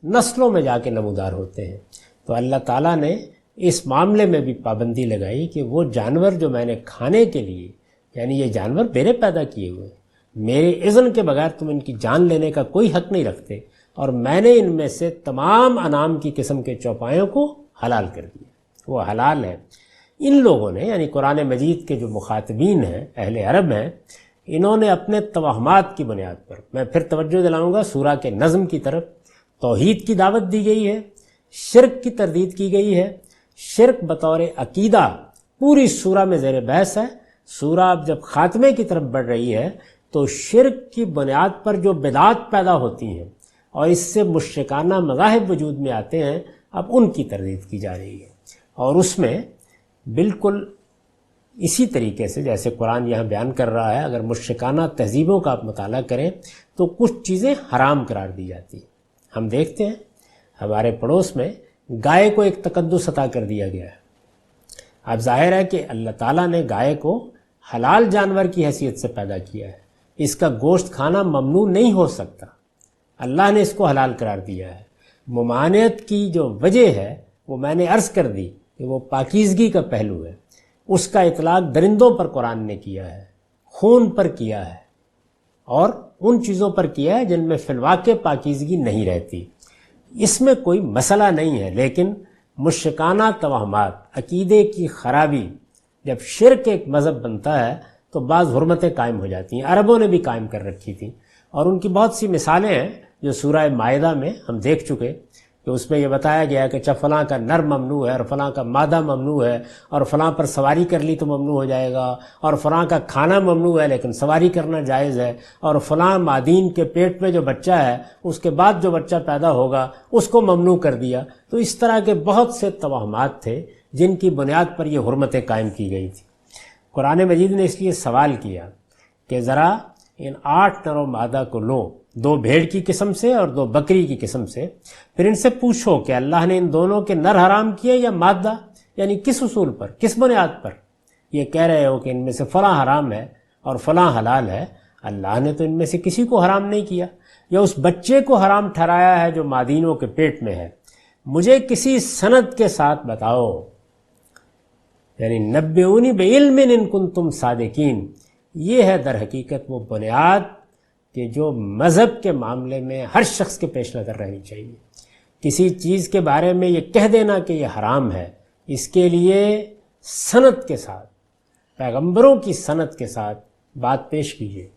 نسلوں میں جا کے نمودار ہوتے ہیں. تو اللہ تعالیٰ نے اس معاملے میں بھی پابندی لگائی کہ وہ جانور جو میں نے کھانے کے لیے، یعنی یہ جانور میرے پیدا کیے ہوئے، میرے اذن کے بغیر تم ان کی جان لینے کا کوئی حق نہیں رکھتے، اور میں نے ان میں سے تمام انعام کی قسم کے چوپایوں کو حلال کر دیا، وہ حلال ہے. ان لوگوں نے یعنی قرآن مجید کے جو مخاطبین ہیں، اہل عرب ہیں، انہوں نے اپنے توہمات کی بنیاد پر، میں پھر توجہ دلاؤں گا سورہ کے نظم کی طرف، توحید کی دعوت دی گئی ہے، شرک کی تردید کی گئی ہے. شرک بطور عقیدہ پوری سورہ میں زیر بحث ہے. سورہ اب جب خاتمے کی طرف بڑھ رہی ہے تو شرک کی بنیاد پر جو بدعات پیدا ہوتی ہیں اور اس سے مشرکانہ مذاہب وجود میں آتے ہیں، اب ان کی تردید کی جا رہی ہے. اور اس میں بالکل اسی طریقے سے جیسے قرآن یہاں بیان کر رہا ہے، اگر مشرکانہ تہذیبوں کا آپ مطالعہ کریں تو کچھ چیزیں حرام قرار دی جاتی ہیں. ہم دیکھتے ہیں ہمارے پڑوس میں گائے کو ایک تقدس عطا کر دیا گیا ہے. اب ظاہر ہے کہ اللہ تعالیٰ نے گائے کو حلال جانور کی حیثیت سے پیدا کیا ہے. اس کا گوشت کھانا ممنوع نہیں ہو سکتا، اللہ نے اس کو حلال قرار دیا ہے. ممانعت کی جو وجہ ہے وہ میں نے عرض کر دی کہ وہ پاکیزگی کا پہلو ہے. اس کا اطلاق درندوں پر قرآن نے کیا ہے، خون پر کیا ہے، اور ان چیزوں پر کیا ہے جن میں فی الواقع پاکیزگی نہیں رہتی. اس میں کوئی مسئلہ نہیں ہے، لیکن مشرکانہ توہمات، عقیدے کی خرابی، جب شرک ایک مذہب بنتا ہے تو بعض حرمتیں قائم ہو جاتی ہیں. عربوں نے بھی قائم کر رکھی تھیں، اور ان کی بہت سی مثالیں ہیں جو سورہ مائدہ میں ہم دیکھ چکے کہ اس میں یہ بتایا گیا کہ اچھا فلاں کا نر ممنوع ہے اور فلاں کا مادہ ممنوع ہے، اور فلاں پر سواری کر لی تو ممنوع ہو جائے گا، اور فلاں کا کھانا ممنوع ہے لیکن سواری کرنا جائز ہے، اور فلاں مادین کے پیٹ میں جو بچہ ہے اس کے بعد جو بچہ پیدا ہوگا اس کو ممنوع کر دیا. تو اس طرح کے بہت سے توہمات تھے جن کی بنیاد پر یہ حرمتیں قائم کی گئی تھی. قرآن مجید نے اس لیے سوال کیا کہ ذرا ان 8 نر و مادہ کو لو، 2 بھیڑ کی قسم سے اور 2 بکری کی قسم سے، پھر ان سے پوچھو کہ اللہ نے ان دونوں کے نر حرام کیے یا مادہ، یعنی کس اصول پر، کس بنیاد پر یہ کہہ رہے ہو کہ ان میں سے فلاں حرام ہے اور فلاں حلال ہے. اللہ نے تو ان میں سے کسی کو حرام نہیں کیا، یا اس بچے کو حرام ٹھہرایا ہے جو مادینوں کے پیٹ میں ہے. مجھے کسی سند کے ساتھ بتاؤ، یعنی نبئونی بعلم ان کنتم صادقین. یہ ہے در حقیقت وہ بنیاد کہ جو مذہب کے معاملے میں ہر شخص کے پیش نظر رہنی چاہیے. کسی چیز کے بارے میں یہ کہہ دینا کہ یہ حرام ہے، اس کے لیے سند کے ساتھ، پیغمبروں کی سند کے ساتھ بات پیش کیجیے.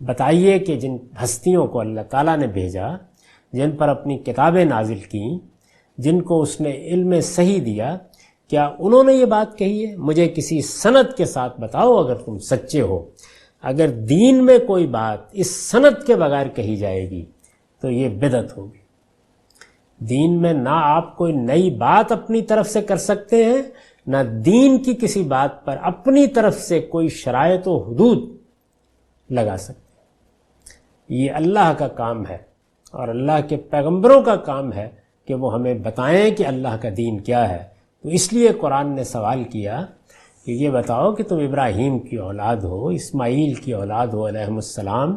بتائیے کہ جن ہستیوں کو اللہ تعالیٰ نے بھیجا، جن پر اپنی کتابیں نازل کیں، جن کو اس نے علم صحیح دیا، کیا انہوں نے یہ بات کہی ہے؟ مجھے کسی سند کے ساتھ بتاؤ اگر تم سچے ہو. اگر دین میں کوئی بات اس سند کے بغیر کہی جائے گی تو یہ بدعت ہوگی. دین میں نہ آپ کوئی نئی بات اپنی طرف سے کر سکتے ہیں، نہ دین کی کسی بات پر اپنی طرف سے کوئی شرائط و حدود لگا سکتے ہیں. یہ اللہ کا کام ہے اور اللہ کے پیغمبروں کا کام ہے کہ وہ ہمیں بتائیں کہ اللہ کا دین کیا ہے. تو اس لیے قرآن نے سوال کیا کہ یہ بتاؤ کہ تم ابراہیم کی اولاد ہو، اسماعیل کی اولاد ہو علیہم السلام،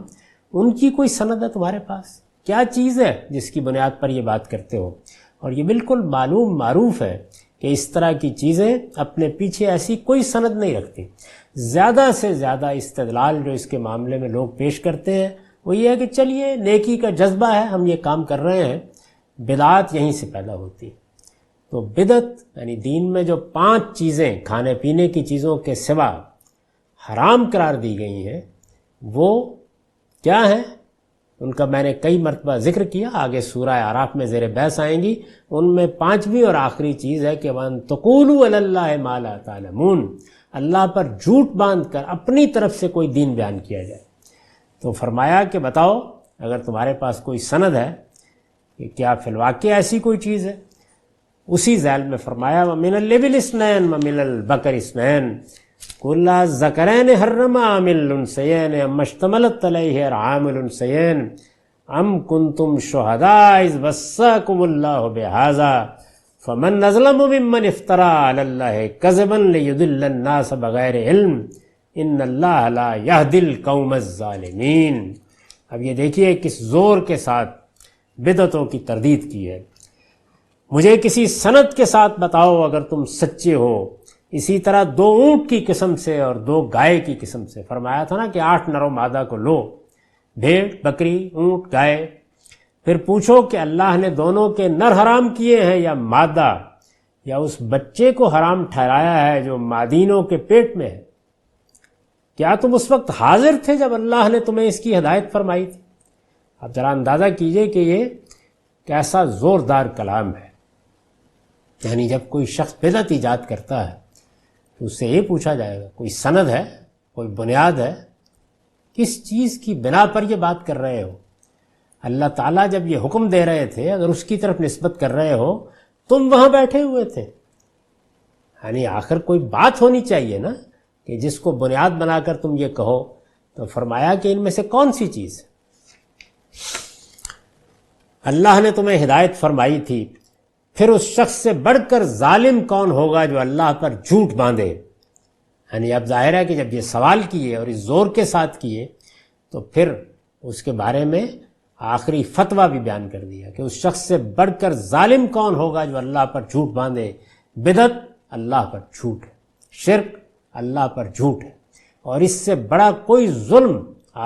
ان کی کوئی سند ہے تمہارے پاس؟ کیا چیز ہے جس کی بنیاد پر یہ بات کرتے ہو؟ اور یہ بالکل معروف ہے کہ اس طرح کی چیزیں اپنے پیچھے ایسی کوئی سند نہیں رکھتی. زیادہ سے زیادہ استدلال جو اس کے معاملے میں لوگ پیش کرتے ہیں وہ یہ ہے کہ چلیے نیکی کا جذبہ ہے، ہم یہ کام کر رہے ہیں. بدعات یہیں سے پیدا ہوتی ہے. تو بدعت یعنی دین میں جو 5 چیزیں کھانے پینے کی چیزوں کے سوا حرام قرار دی گئی ہیں وہ کیا ہیں؟ ان کا میں نے کئی مرتبہ ذکر کیا، آگے سورہ اعراف میں زیر بحث آئیں گی. ان میں 5ویں اور آخری چیز ہے کہ وَأَن تَقُولُوا عَلَى اللَّهِ مَا لَا تَعْلَمُونَ، اللہ پر جھوٹ باندھ کر اپنی طرف سے کوئی دین بیان کیا جائے. تو فرمایا کہ بتاؤ اگر تمہارے پاس کوئی سند ہے کہ کیا فی الواقع ایسی کوئی چیز ہے. اسی ذیل میں فرمایا وَمِنَ الْإِبِلِ اثْنَيْنِ وَمِنَ الْبَقَرِ اثْنَيْنِ قُلْ الذَّكَرَيْنِ حَرَّمَ أَمِ الْأُنثَيَيْنِ أَمَّا اشْتَمَلَتْ عَلَيْهِ أَرْحَامُ الْأُنثَيَيْنِ أَمْ كُنْتُمْ شُهَدَاءَ إِذْ وَصَّاكُمُ اللَّهُ بِهَذَا فَمَنْ أَظْلَمُ مِمَّنِ افْتَرَىٰ عَلَى اللَّهِ كَذِبًا لِيُضِلَّ النَّاسَ بِغَيْرِ عِلْمٍ إِنَّ اللَّهَ لَا يَهْدِي الْقَوْمَ الظَّالِمِينَ. اب یہ دیکھیے کس زور کے ساتھ بدعتوں کی تردید کی ہے. مجھے کسی سند کے ساتھ بتاؤ اگر تم سچے ہو. اسی طرح 2 اونٹ کی قسم سے اور 2 گائے کی قسم سے. فرمایا تھا نا کہ 8 نر و مادہ کو لو، بھیڑ، بکری، اونٹ، گائے. پھر پوچھو کہ اللہ نے دونوں کے نر حرام کیے ہیں یا مادہ، یا اس بچے کو حرام ٹھہرایا ہے جو مادینوں کے پیٹ میں ہے. کیا تم اس وقت حاضر تھے جب اللہ نے تمہیں اس کی ہدایت فرمائی تھی؟ اب ذرا اندازہ کیجئے کہ یہ کیسا زوردار کلام ہے. یعنی جب کوئی شخص بدعت ایجاد کرتا ہے تو اس سے یہ پوچھا جائے گا کوئی سند ہے، کوئی بنیاد ہے، کس چیز کی بنا پر یہ بات کر رہے ہو؟ اللہ تعالیٰ جب یہ حکم دے رہے تھے اگر اس کی طرف نسبت کر رہے ہو، تم وہاں بیٹھے ہوئے تھے. یعنی آخر کوئی بات ہونی چاہیے نا کہ جس کو بنیاد بنا کر تم یہ کہو. تو فرمایا کہ ان میں سے کون سی چیز اللہ نے تمہیں ہدایت فرمائی تھی، پھر اس شخص سے بڑھ کر ظالم کون ہوگا جو اللہ پر جھوٹ باندھے. یعنی اب ظاہر ہے کہ جب یہ سوال کیے اور اس زور کے ساتھ کیے تو پھر اس کے بارے میں آخری فتویٰ بھی بیان کر دیا کہ اس شخص سے بڑھ کر ظالم کون ہوگا جو اللہ پر جھوٹ باندھے. بدعت اللہ پر جھوٹ ہے، شرک اللہ پر جھوٹ ہے، اور اس سے بڑا کوئی ظلم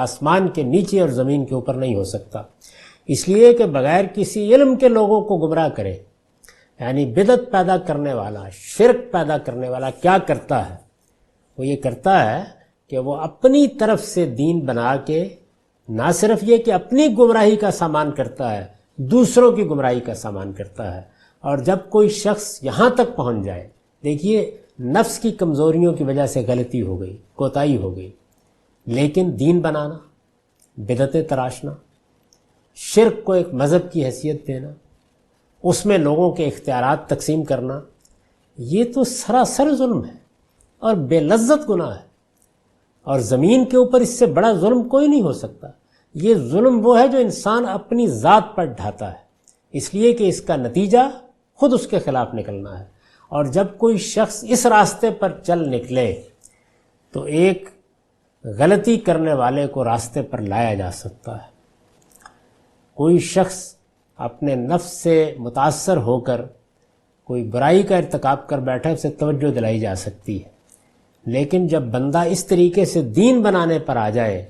آسمان کے نیچے اور زمین کے اوپر نہیں ہو سکتا. اس لیے کہ بغیر کسی علم کے لوگوں کو گمراہ کرے. یعنی بدعت پیدا کرنے والا، شرک پیدا کرنے والا کیا کرتا ہے؟ وہ یہ کرتا ہے کہ وہ اپنی طرف سے دین بنا کے نہ صرف یہ کہ اپنی گمراہی کا سامان کرتا ہے، دوسروں کی گمراہی کا سامان کرتا ہے. اور جب کوئی شخص یہاں تک پہنچ جائے، دیکھیے نفس کی کمزوریوں کی وجہ سے غلطی ہو گئی، کوتاہی ہو گئی، لیکن دین بنانا، بدعتیں تراشنا، شرک کو ایک مذہب کی حیثیت دینا، اس میں لوگوں کے اختیارات تقسیم کرنا، یہ تو سراسر ظلم ہے اور بے لذت گناہ ہے. اور زمین کے اوپر اس سے بڑا ظلم کوئی نہیں ہو سکتا. یہ ظلم وہ ہے جو انسان اپنی ذات پر ڈھاتا ہے، اس لیے کہ اس کا نتیجہ خود اس کے خلاف نکلنا ہے. اور جب کوئی شخص اس راستے پر چل نکلے تو ایک غلطی کرنے والے کو راستے پر لایا جا سکتا ہے. کوئی شخص اپنے نفس سے متاثر ہو کر کوئی برائی کا ارتکاب کر بیٹھے، اسے توجہ دلائی جا سکتی ہے. لیکن جب بندہ اس طریقے سے دین بنانے پر آ جائے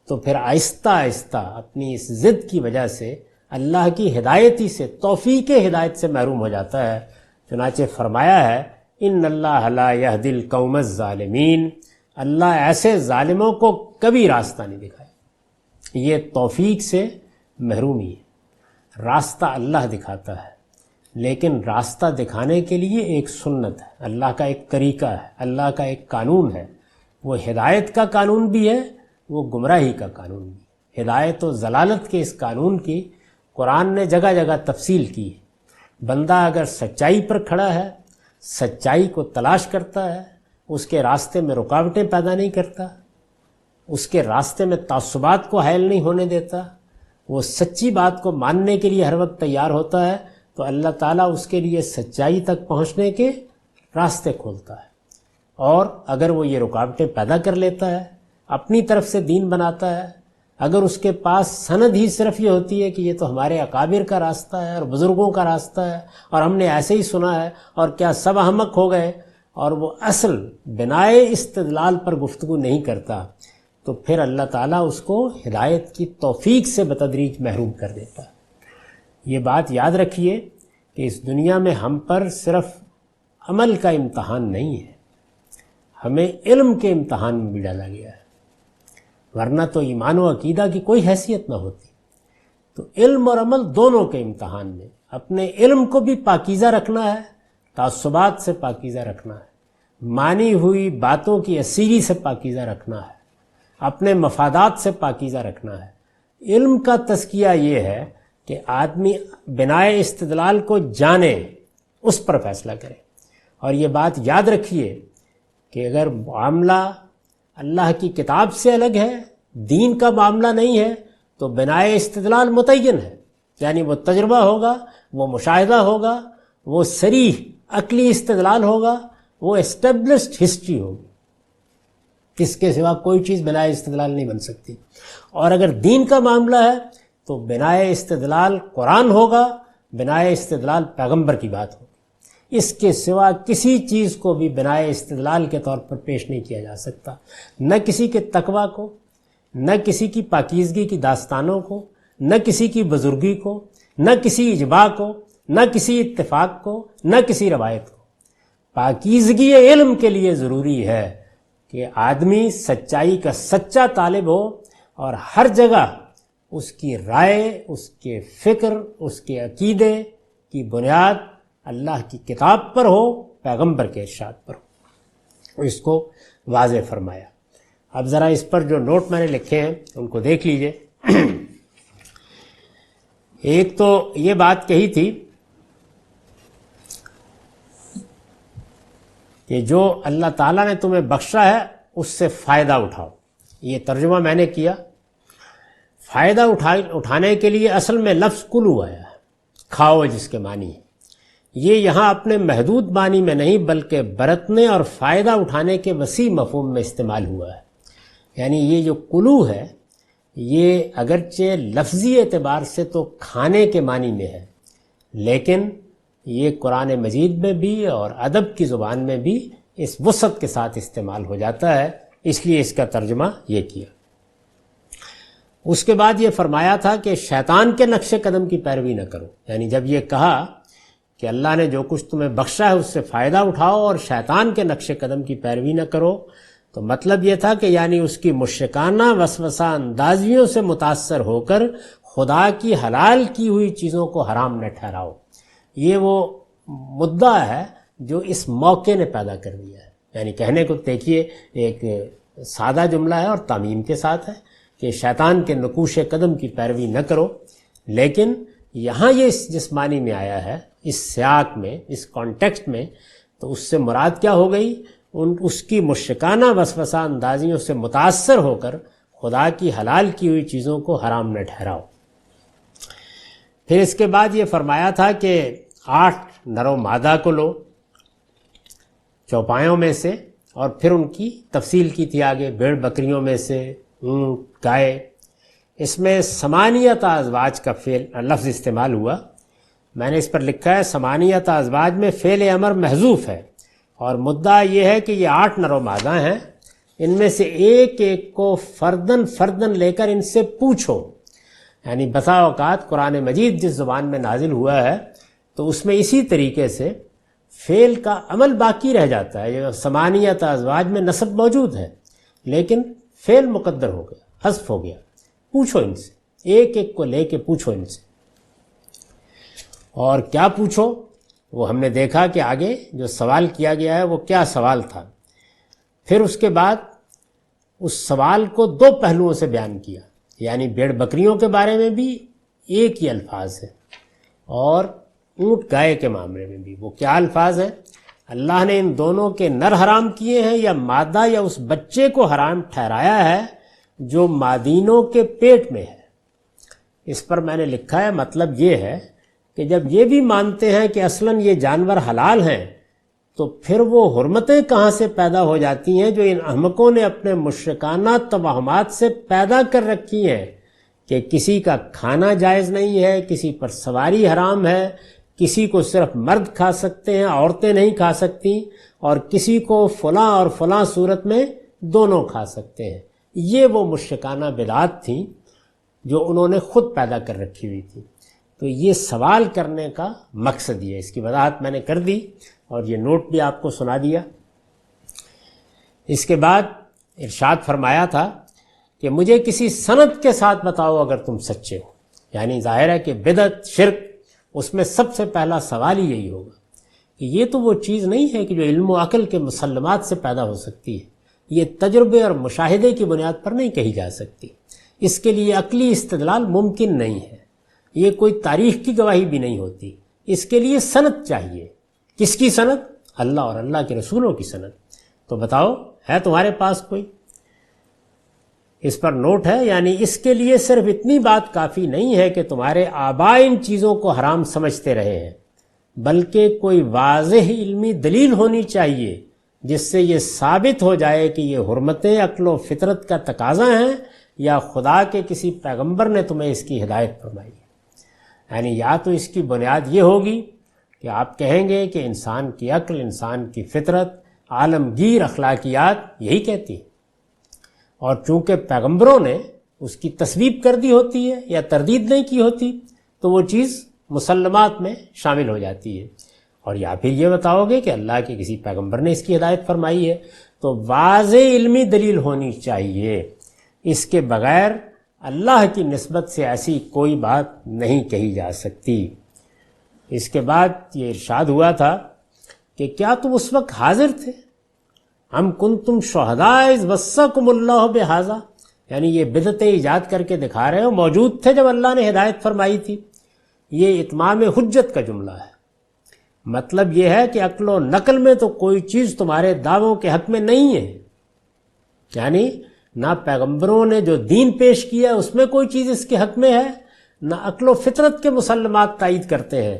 تو پھر آہستہ آہستہ اپنی اس ضد کی وجہ سے اللہ کی ہدایتی سے، توفیق ہدایت سے محروم ہو جاتا ہے۔ چنانچہ فرمایا ہے ان اللہ لا یہدی القوم الظالمین، اللہ ایسے ظالموں کو کبھی راستہ نہیں دکھائے۔ یہ توفیق سے محرومی ہے۔ راستہ اللہ دکھاتا ہے، لیکن راستہ دکھانے کے لیے ایک سنت ہے، اللہ کا ایک طریقہ ہے، اللہ کا ایک قانون ہے۔ وہ ہدایت کا قانون بھی ہے، وہ گمراہی کا قانون بھی۔ ہدایت و ضلالت کے اس قانون کی قرآن نے جگہ جگہ تفصیل کی ہے۔ بندہ اگر سچائی پر کھڑا ہے، سچائی کو تلاش کرتا ہے، اس کے راستے میں رکاوٹیں پیدا نہیں کرتا، اس کے راستے میں تعصبات کو حائل نہیں ہونے دیتا، وہ سچی بات کو ماننے کے لیے ہر وقت تیار ہوتا ہے، تو اللہ تعالیٰ اس کے لیے سچائی تک پہنچنے کے راستے کھولتا ہے۔ اور اگر وہ یہ رکاوٹیں پیدا کر لیتا ہے، اپنی طرف سے دین بناتا ہے، اگر اس کے پاس سند ہی صرف یہ ہوتی ہے کہ یہ تو ہمارے اکابر کا راستہ ہے اور بزرگوں کا راستہ ہے اور ہم نے ایسے ہی سنا ہے اور کیا سب احمق ہو گئے، اور وہ اصل بنائے استدلال پر گفتگو نہیں کرتا، تو پھر اللہ تعالیٰ اس کو ہدایت کی توفیق سے بتدریج محروم کر دیتا ہے۔ یہ بات یاد رکھیے کہ اس دنیا میں ہم پر صرف عمل کا امتحان نہیں ہے، ہمیں علم کے امتحان میں بھی ڈالا گیا ہے، ورنہ تو ایمان و عقیدہ کی کوئی حیثیت نہ ہوتی۔ تو علم اور عمل دونوں کے امتحان میں اپنے علم کو بھی پاکیزہ رکھنا ہے، تعصبات سے پاکیزہ رکھنا ہے، مانی ہوئی باتوں کی اسیری سے پاکیزہ رکھنا ہے، اپنے مفادات سے پاکیزہ رکھنا ہے۔ علم کا تزکیہ یہ ہے کہ آدمی بنائے استدلال کو جانے، اس پر فیصلہ کرے۔ اور یہ بات یاد رکھیے کہ اگر معاملہ اللہ کی کتاب سے الگ ہے، دین کا معاملہ نہیں ہے، تو بنائے استدلال متعین ہے، یعنی وہ تجربہ ہوگا، وہ مشاہدہ ہوگا، وہ صریح عقلی استدلال ہوگا، وہ اسٹیبلشڈ ہسٹری ہوگی۔ اس کے سوا کوئی چیز بنائے استدلال نہیں بن سکتی۔ اور اگر دین کا معاملہ ہے تو بنائے استدلال قرآن ہوگا، بنائے استدلال پیغمبر کی بات ہوگی۔ اس کے سوا کسی چیز کو بھی بنائے استدلال کے طور پر پیش نہیں کیا جا سکتا، نہ کسی کے تقویٰ کو، نہ کسی کی پاکیزگی کی داستانوں کو، نہ کسی کی بزرگی کو، نہ کسی اجماع کو، نہ کسی اتفاق کو، نہ کسی روایت کو۔ پاکیزگی علم کے لیے ضروری ہے کہ آدمی سچائی کا سچا طالب ہو، اور ہر جگہ اس کی رائے، اس کے فکر، اس کے عقیدے کی بنیاد اللہ کی کتاب پر ہو، پیغمبر کے ارشاد پر ہو۔ اس کو واضح فرمایا۔ اب ذرا اس پر جو نوٹ میں نے لکھے ہیں ان کو دیکھ لیجئے۔ ایک تو یہ بات کہی تھی کہ جو اللہ تعالیٰ نے تمہیں بخشا ہے اس سے فائدہ اٹھاؤ۔ یہ ترجمہ میں نے کیا۔ فائدہ اٹھانے کے لیے اصل میں لفظ کلو آیا ہے، کھاؤ جس کے معنی ہے۔ یہ یہاں اپنے محدود معنی میں نہیں بلکہ برتنے اور فائدہ اٹھانے کے وسیع مفہوم میں استعمال ہوا ہے۔ یعنی یہ جو کلو ہے یہ اگرچہ لفظی اعتبار سے تو کھانے کے معنی میں ہے، لیکن یہ قرآن مجید میں بھی اور ادب کی زبان میں بھی اس وسعت کے ساتھ استعمال ہو جاتا ہے، اس لیے اس کا ترجمہ یہ کیا۔ اس کے بعد یہ فرمایا تھا کہ شیطان کے نقش قدم کی پیروی نہ کرو، یعنی جب یہ کہا کہ اللہ نے جو کچھ تمہیں بخشا ہے اس سے فائدہ اٹھاؤ اور شیطان کے نقش قدم کی پیروی نہ کرو، تو مطلب یہ تھا کہ یعنی اس کی مشرکانہ وسوسہ اندازیوں سے متاثر ہو کر خدا کی حلال کی ہوئی چیزوں کو حرام نہ ٹھہراؤ۔ یہ وہ مدعا ہے جو اس موقع نے پیدا کر دیا ہے۔ یعنی کہنے کو دیکھیے ایک سادہ جملہ ہے اور تعمیم کے ساتھ ہے کہ شیطان کے نقوش قدم کی پیروی نہ کرو، لیکن یہاں یہ جس معنی میں آیا ہے، اس سیاق میں، اس کانٹیکسٹ میں، تو اس سے مراد کیا ہو گئی؟ اس کی مشرکانہ وسوسہ اندازیوں سے متاثر ہو کر خدا کی حلال کی ہوئی چیزوں کو حرام نہ ٹھہراؤ۔ پھر اس کے بعد یہ فرمایا تھا کہ 8 نر و مادہ کو لو چوپایوں میں سے، اور پھر ان کی تفصیل کی تھی آگے، بھیڑ بکریوں میں سے، اونٹ، گائے۔ اس میں ثمانیت ازواج کا لفظ استعمال ہوا۔ میں نے اس پر لکھا ہے ثمانیت ازواج میں فعل امر محذوف ہے، اور مدعا یہ ہے کہ یہ 8 نر و مادہ ہیں، ان میں سے ایک ایک کو فردن فردن لے کر ان سے پوچھو. یعنی بسا اوقات قرآن مجید جس زبان میں نازل ہوا ہے تو اس میں اسی طریقے سے فعل کا عمل باقی رہ جاتا ہے. یہ ثمانیۃ ازواج میں نصب موجود ہے لیکن فعل مقدر ہو گیا، حذف ہو گیا. پوچھو ان سے، ایک ایک کو لے کے پوچھو ان سے. اور کیا پوچھو وہ ہم نے دیکھا کہ آگے جو سوال کیا گیا ہے وہ کیا سوال تھا. پھر اس کے بعد اس سوال کو دو پہلوؤں سے بیان کیا، یعنی بھیڑ بکریوں کے بارے میں بھی ایک ہی الفاظ ہے اور اونٹ گائے کے معاملے میں بھی. وہ کیا الفاظ ہیں؟ اللہ نے ان دونوں کے نر حرام کیے ہیں یا مادہ یا اس بچے کو حرام ٹھہرایا ہے جو مادینوں کے پیٹ میں ہے. اس پر میں نے لکھا ہے مطلب یہ ہے کہ جب یہ بھی مانتے ہیں کہ اصلاً یہ جانور حلال ہیں تو پھر وہ حرمتیں کہاں سے پیدا ہو جاتی ہیں جو ان احمقوں نے اپنے مشرکانہ توہمات سے پیدا کر رکھی ہیں کہ کسی کا کھانا جائز نہیں ہے، کسی پر سواری حرام ہے، کسی کو صرف مرد کھا سکتے ہیں، عورتیں نہیں کھا سکتی، اور کسی کو فلاں اور فلاں صورت میں دونوں کھا سکتے ہیں. یہ وہ مشرکانہ بدعات تھیں جو انہوں نے خود پیدا کر رکھی ہوئی تھی. تو یہ سوال کرنے کا مقصد یہ ہے. اس کی وضاحت میں نے کر دی اور یہ نوٹ بھی آپ کو سنا دیا. اس کے بعد ارشاد فرمایا تھا کہ مجھے کسی سند کے ساتھ بتاؤ اگر تم سچے ہو. یعنی ظاہر ہے کہ بدعت شرک اس میں سب سے پہلا سوال ہی یہی ہوگا کہ یہ تو وہ چیز نہیں ہے کہ جو علم و عقل کے مسلمات سے پیدا ہو سکتی ہے. یہ تجربے اور مشاہدے کی بنیاد پر نہیں کہی جا سکتی. اس کے لیے عقلی استدلال ممکن نہیں ہے. یہ کوئی تاریخ کی گواہی بھی نہیں ہوتی. اس کے لیے سند چاہیے. کس کی سند؟ اللہ اور اللہ کے رسولوں کی سند. تو بتاؤ ہے تمہارے پاس کوئی؟ اس پر نوٹ ہے یعنی اس کے لیے صرف اتنی بات کافی نہیں ہے کہ تمہارے آباء ان چیزوں کو حرام سمجھتے رہے ہیں، بلکہ کوئی واضح علمی دلیل ہونی چاہیے جس سے یہ ثابت ہو جائے کہ یہ حرمتیں عقل و فطرت کا تقاضا ہیں یا خدا کے کسی پیغمبر نے تمہیں اس کی ہدایت فرمائی ہے. یعنی یا تو اس کی بنیاد یہ ہوگی کہ آپ کہیں گے کہ انسان کی عقل، انسان کی فطرت، عالمگیر اخلاقیات یہی کہتی ہے، اور چونکہ پیغمبروں نے اس کی تصویب کر دی ہوتی ہے یا تردید نہیں کی ہوتی تو وہ چیز مسلمات میں شامل ہو جاتی ہے. اور یا پھر یہ بتاؤ گے کہ اللہ کے کسی پیغمبر نے اس کی ہدایت فرمائی ہے. تو واضح علمی دلیل ہونی چاہیے. اس کے بغیر اللہ کی نسبت سے ایسی کوئی بات نہیں کہی جا سکتی. اس کے بعد یہ ارشاد ہوا تھا کہ کیا تم اس وقت حاضر تھے؟ ہم کنتم شہداء اذ وصاکم اللہ بہذا، یعنی یہ بدعتیں ایجاد کر کے دکھا رہے ہو موجود تھے جب اللہ نے ہدایت فرمائی تھی. یہ اتمام حجت کا جملہ ہے. مطلب یہ ہے کہ عقل و نقل میں تو کوئی چیز تمہارے دعووں کے حق میں نہیں ہے. یعنی نہ پیغمبروں نے جو دین پیش کیا اس میں کوئی چیز اس کے حق میں ہے، نہ عقل و فطرت کے مسلمات تائید کرتے ہیں.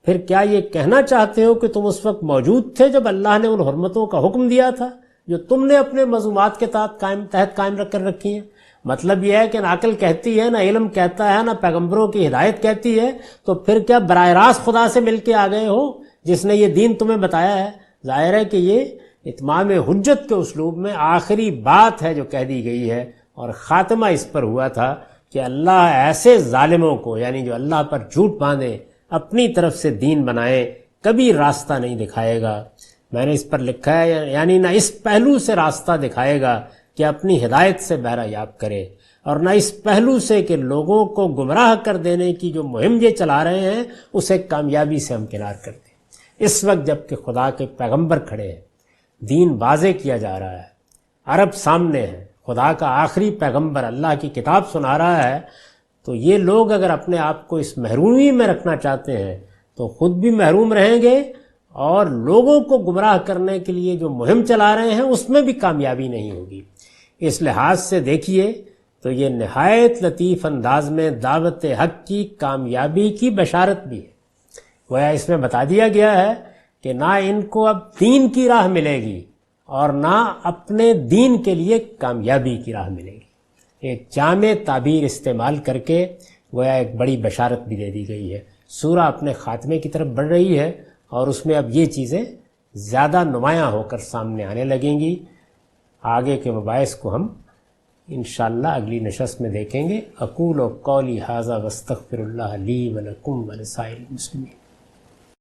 پھر کیا یہ کہنا چاہتے ہو کہ تم اس وقت موجود تھے جب اللہ نے ان حرمتوں کا حکم دیا تھا جو تم نے اپنے مذمومات کے تحت قائم رکھ کر رکھی ہیں؟ مطلب یہ ہے کہ نہ عقل کہتی ہے، نہ علم کہتا ہے، نہ پیغمبروں کی ہدایت کہتی ہے، تو پھر کیا براہ راست خدا سے مل کے آ گئے ہو جس نے یہ دین تمہیں بتایا ہے؟ ظاہر ہے کہ یہ اتمام حجت کے اسلوب میں آخری بات ہے جو کہہ دی گئی ہے، اور خاتمہ اس پر ہوا تھا کہ اللہ ایسے ظالموں کو، یعنی جو اللہ پر جھوٹ باندھے اپنی طرف سے دین بنائے، کبھی راستہ نہیں دکھائے گا. میں نے اس پر لکھا ہے یعنی نہ اس پہلو سے راستہ دکھائے گا کہ اپنی ہدایت سے بہرہ یاب کرے، اور نہ اس پہلو سے کہ لوگوں کو گمراہ کر دینے کی جو مہم یہ چلا رہے ہیں اسے کامیابی سے ہمکنار کر دیں. اس وقت جب کہ خدا کے پیغمبر کھڑے ہیں، دین واضح کیا جا رہا ہے، عرب سامنے ہے، خدا کا آخری پیغمبر اللہ کی کتاب سنا رہا ہے، تو یہ لوگ اگر اپنے آپ کو اس محرومی میں رکھنا چاہتے ہیں تو خود بھی محروم رہیں گے، اور لوگوں کو گمراہ کرنے کے لیے جو مہم چلا رہے ہیں اس میں بھی کامیابی نہیں ہوگی. اس لحاظ سے دیکھیے تو یہ نہایت لطیف انداز میں دعوت حق کی کامیابی کی بشارت بھی ہے. گویا اس میں بتا دیا گیا ہے کہ نہ ان کو اب دین کی راہ ملے گی اور نہ اپنے دین کے لیے کامیابی کی راہ ملے گی. ایک جامع تعبیر استعمال کر کے گویا ایک بڑی بشارت بھی دے دی گئی ہے. سورہ اپنے خاتمے کی طرف بڑھ رہی ہے اور اس میں اب یہ چیزیں زیادہ نمایاں ہو کر سامنے آنے لگیں گی. آگے کے مباحث کو ہم انشاءاللہ اگلی نشست میں دیکھیں گے۔ اقول قولی ھذا واستغفر اللہ لی ولکم ولسائر المسلمین۔